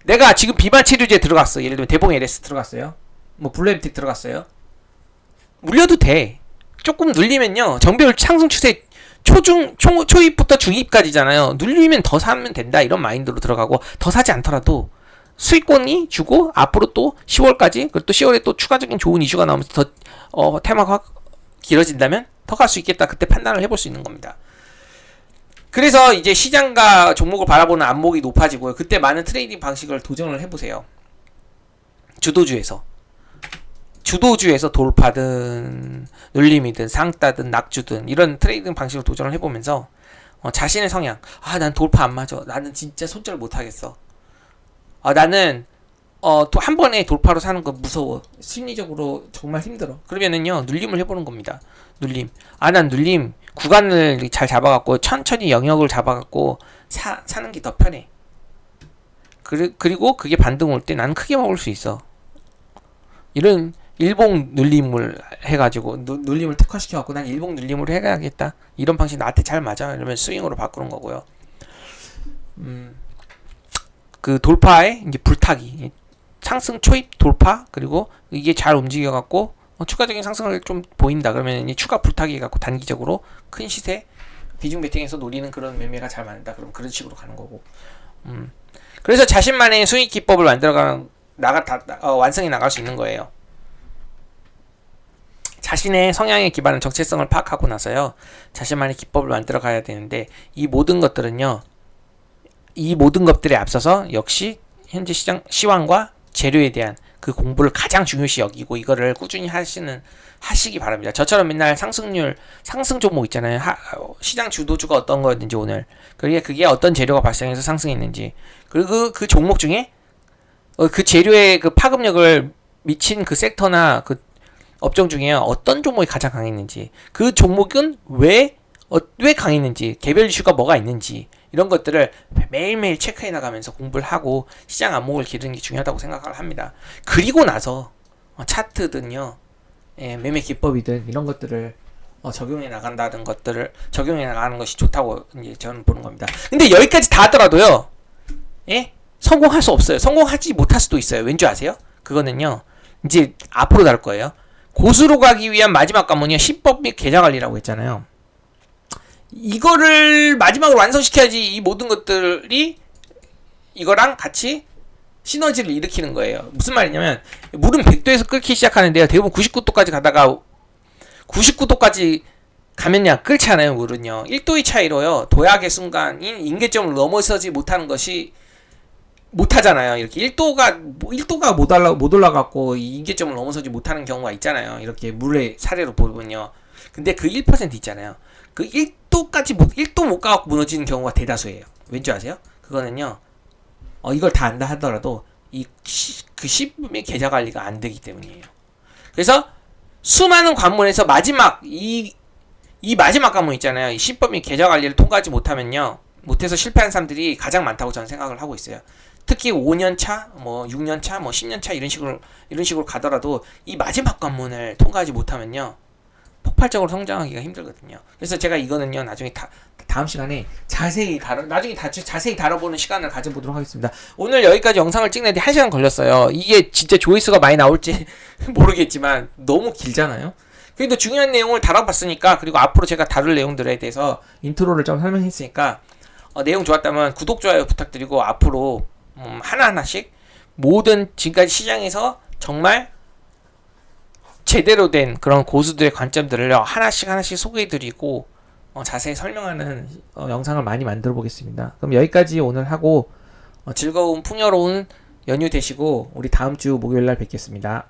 내가 지금 비만 치료제 들어갔어. 예를 들면 대봉 LS 들어갔어요. 뭐 블루엠틱 들어갔어요. 물려도 돼. 조금 눌리면요, 정배율 상승 추세 초입부터 중입까지잖아요. 눌리면 더 사면 된다, 이런 마인드로 들어가고, 더 사지 않더라도 수익권이 주고 앞으로 또 10월까지, 그리고 또 10월에 또 추가적인 좋은 이슈가 나오면서 더 테마가 길어진다면 더 갈 수 있겠다. 그때 판단을 해볼 수 있는 겁니다. 그래서 이제 시장과 종목을 바라보는 안목이 높아지고요. 그때 많은 트레이딩 방식을 도전을 해보세요. 주도주에서 돌파든 눌림이든 상따든 낙주든 이런 트레이딩 방식을 도전을 해보면서 자신의 성향, 난 돌파 안 맞아, 나는 진짜 손절 못하겠어, 나는 또 한 번에 돌파로 사는 거 무서워, 심리적으로 정말 힘들어, 그러면은요, 눌림을 해보는 겁니다. 난 눌림 구간을 잘 잡아갖고 천천히 영역을 잡아갖고 사는 게 더 편해. 그리고 그게 반등 올 때 나는 크게 먹을 수 있어. 이런 일봉 눌림을 해가지고 눌림을 특화시켜갖고 난 일봉 눌림으로 해야겠다, 이런 방식 나한테 잘 맞아, 이러면 스윙으로 바꾸는 거고요. 그 돌파의 이제 불타기, 상승 초입 돌파, 그리고 이게 잘 움직여갖고 추가적인 상승을 좀 보인다 그러면 이제 추가 불타기 해갖고 단기적으로 큰 시세 비중 베팅해서 노리는 그런 매매가 잘 맞는다. 그럼 그런 식으로 가는 거고. 그래서 자신만의 수익 기법을 만들어가는 완성해 나갈 수 있는 거예요. 자신의 성향에 기반한 정체성을 파악하고 나서요, 자신만의 기법을 만들어 가야 되는데, 이 모든 것들은요, 이 모든 것들에 앞서서 역시 현재 시장 시황과 재료에 대한 그 공부를 가장 중요시 여기고 이거를 꾸준히 하시기 바랍니다. 저처럼 맨날 상승 종목 있잖아요. 시장 주도주가 어떤 거였는지 오늘, 그게 어떤 재료가 발생해서 상승했는지, 그리고 그 종목 중에 그 재료의 그 파급력을 미친 그 섹터나 그 업종 중에 어떤 종목이 가장 강했는지, 그 종목은 왜 강했는지, 개별 이슈가 뭐가 있는지, 이런 것들을 매일매일 체크해 나가면서 공부를 하고 시장 안목을 기르는 게 중요하다고 생각을 합니다. 그리고 나서 차트든요, 매매 기법이든 이런 것들을 적용해 나간다는 것들을 적용해 나가는 것이 좋다고 이제 저는 보는 겁니다. 근데 여기까지 다 하더라도요, 성공할 수 없어요. 성공하지 못할 수도 있어요. 왠지 아세요? 그거는요, 이제 앞으로 다룰 거예요. 고수로 가기 위한 마지막 관문이요, 신법 및 계좌 관리라고 했잖아요. 이거를 마지막으로 완성시켜야지 이 모든 것들이 이거랑 같이 시너지를 일으키는 거예요. 무슨 말이냐면, 물은 100도에서 끓기 시작하는데요, 대부분 99도까지 가다가 99도까지 가면야 끓지 않아요. 물은요, 1도의 차이로요, 도약의 순간인 임계점을 넘어서지 못하는 것이 못하잖아요. 이렇게 1도가 못 올라갔고 이 임계점을 넘어서지 못하는 경우가 있잖아요. 이렇게 물의 사례로 보면요. 근데 그 1% 있잖아요. 그 1도 못 가갖고 무너지는 경우가 대다수예요. 왠지 아세요? 그거는요, 이걸 다 안다 하더라도 그 시범의 계좌 관리가 안 되기 때문이에요. 그래서 수많은 관문에서 마지막 이 마지막 관문 있잖아요. 이 시범의 계좌 관리를 통과하지 못해서 실패한 사람들이 가장 많다고 저는 생각을 하고 있어요. 특히 5년 차, 6년 차, 10년 차 이런 식으로 가더라도 이 마지막 관문을 통과하지 못하면요, 폭발적으로 성장하기가 힘들거든요. 그래서 제가 이거는요, 나중에 다음 시간에 자세히 다뤄보는 시간을 가져보도록 하겠습니다. 오늘 여기까지 영상을 찍는데 1시간 걸렸어요. 이게 진짜 조회수가 많이 나올지 모르겠지만 너무 길잖아요. 그래도 중요한 내용을 다뤄봤으니까, 그리고 앞으로 제가 다룰 내용들에 대해서 인트로를 좀 설명했으니까, 내용 좋았다면 구독, 좋아요 부탁드리고, 앞으로 하나하나씩 모든 지금까지 시장에서 정말 제대로 된 그런 고수들의 관점들을 하나씩 소개해드리고 자세히 설명하는 영상을 많이 만들어 보겠습니다. 그럼 여기까지 오늘 하고, 즐거운 풍요로운 연휴 되시고 우리 다음 주 목요일 날 뵙겠습니다.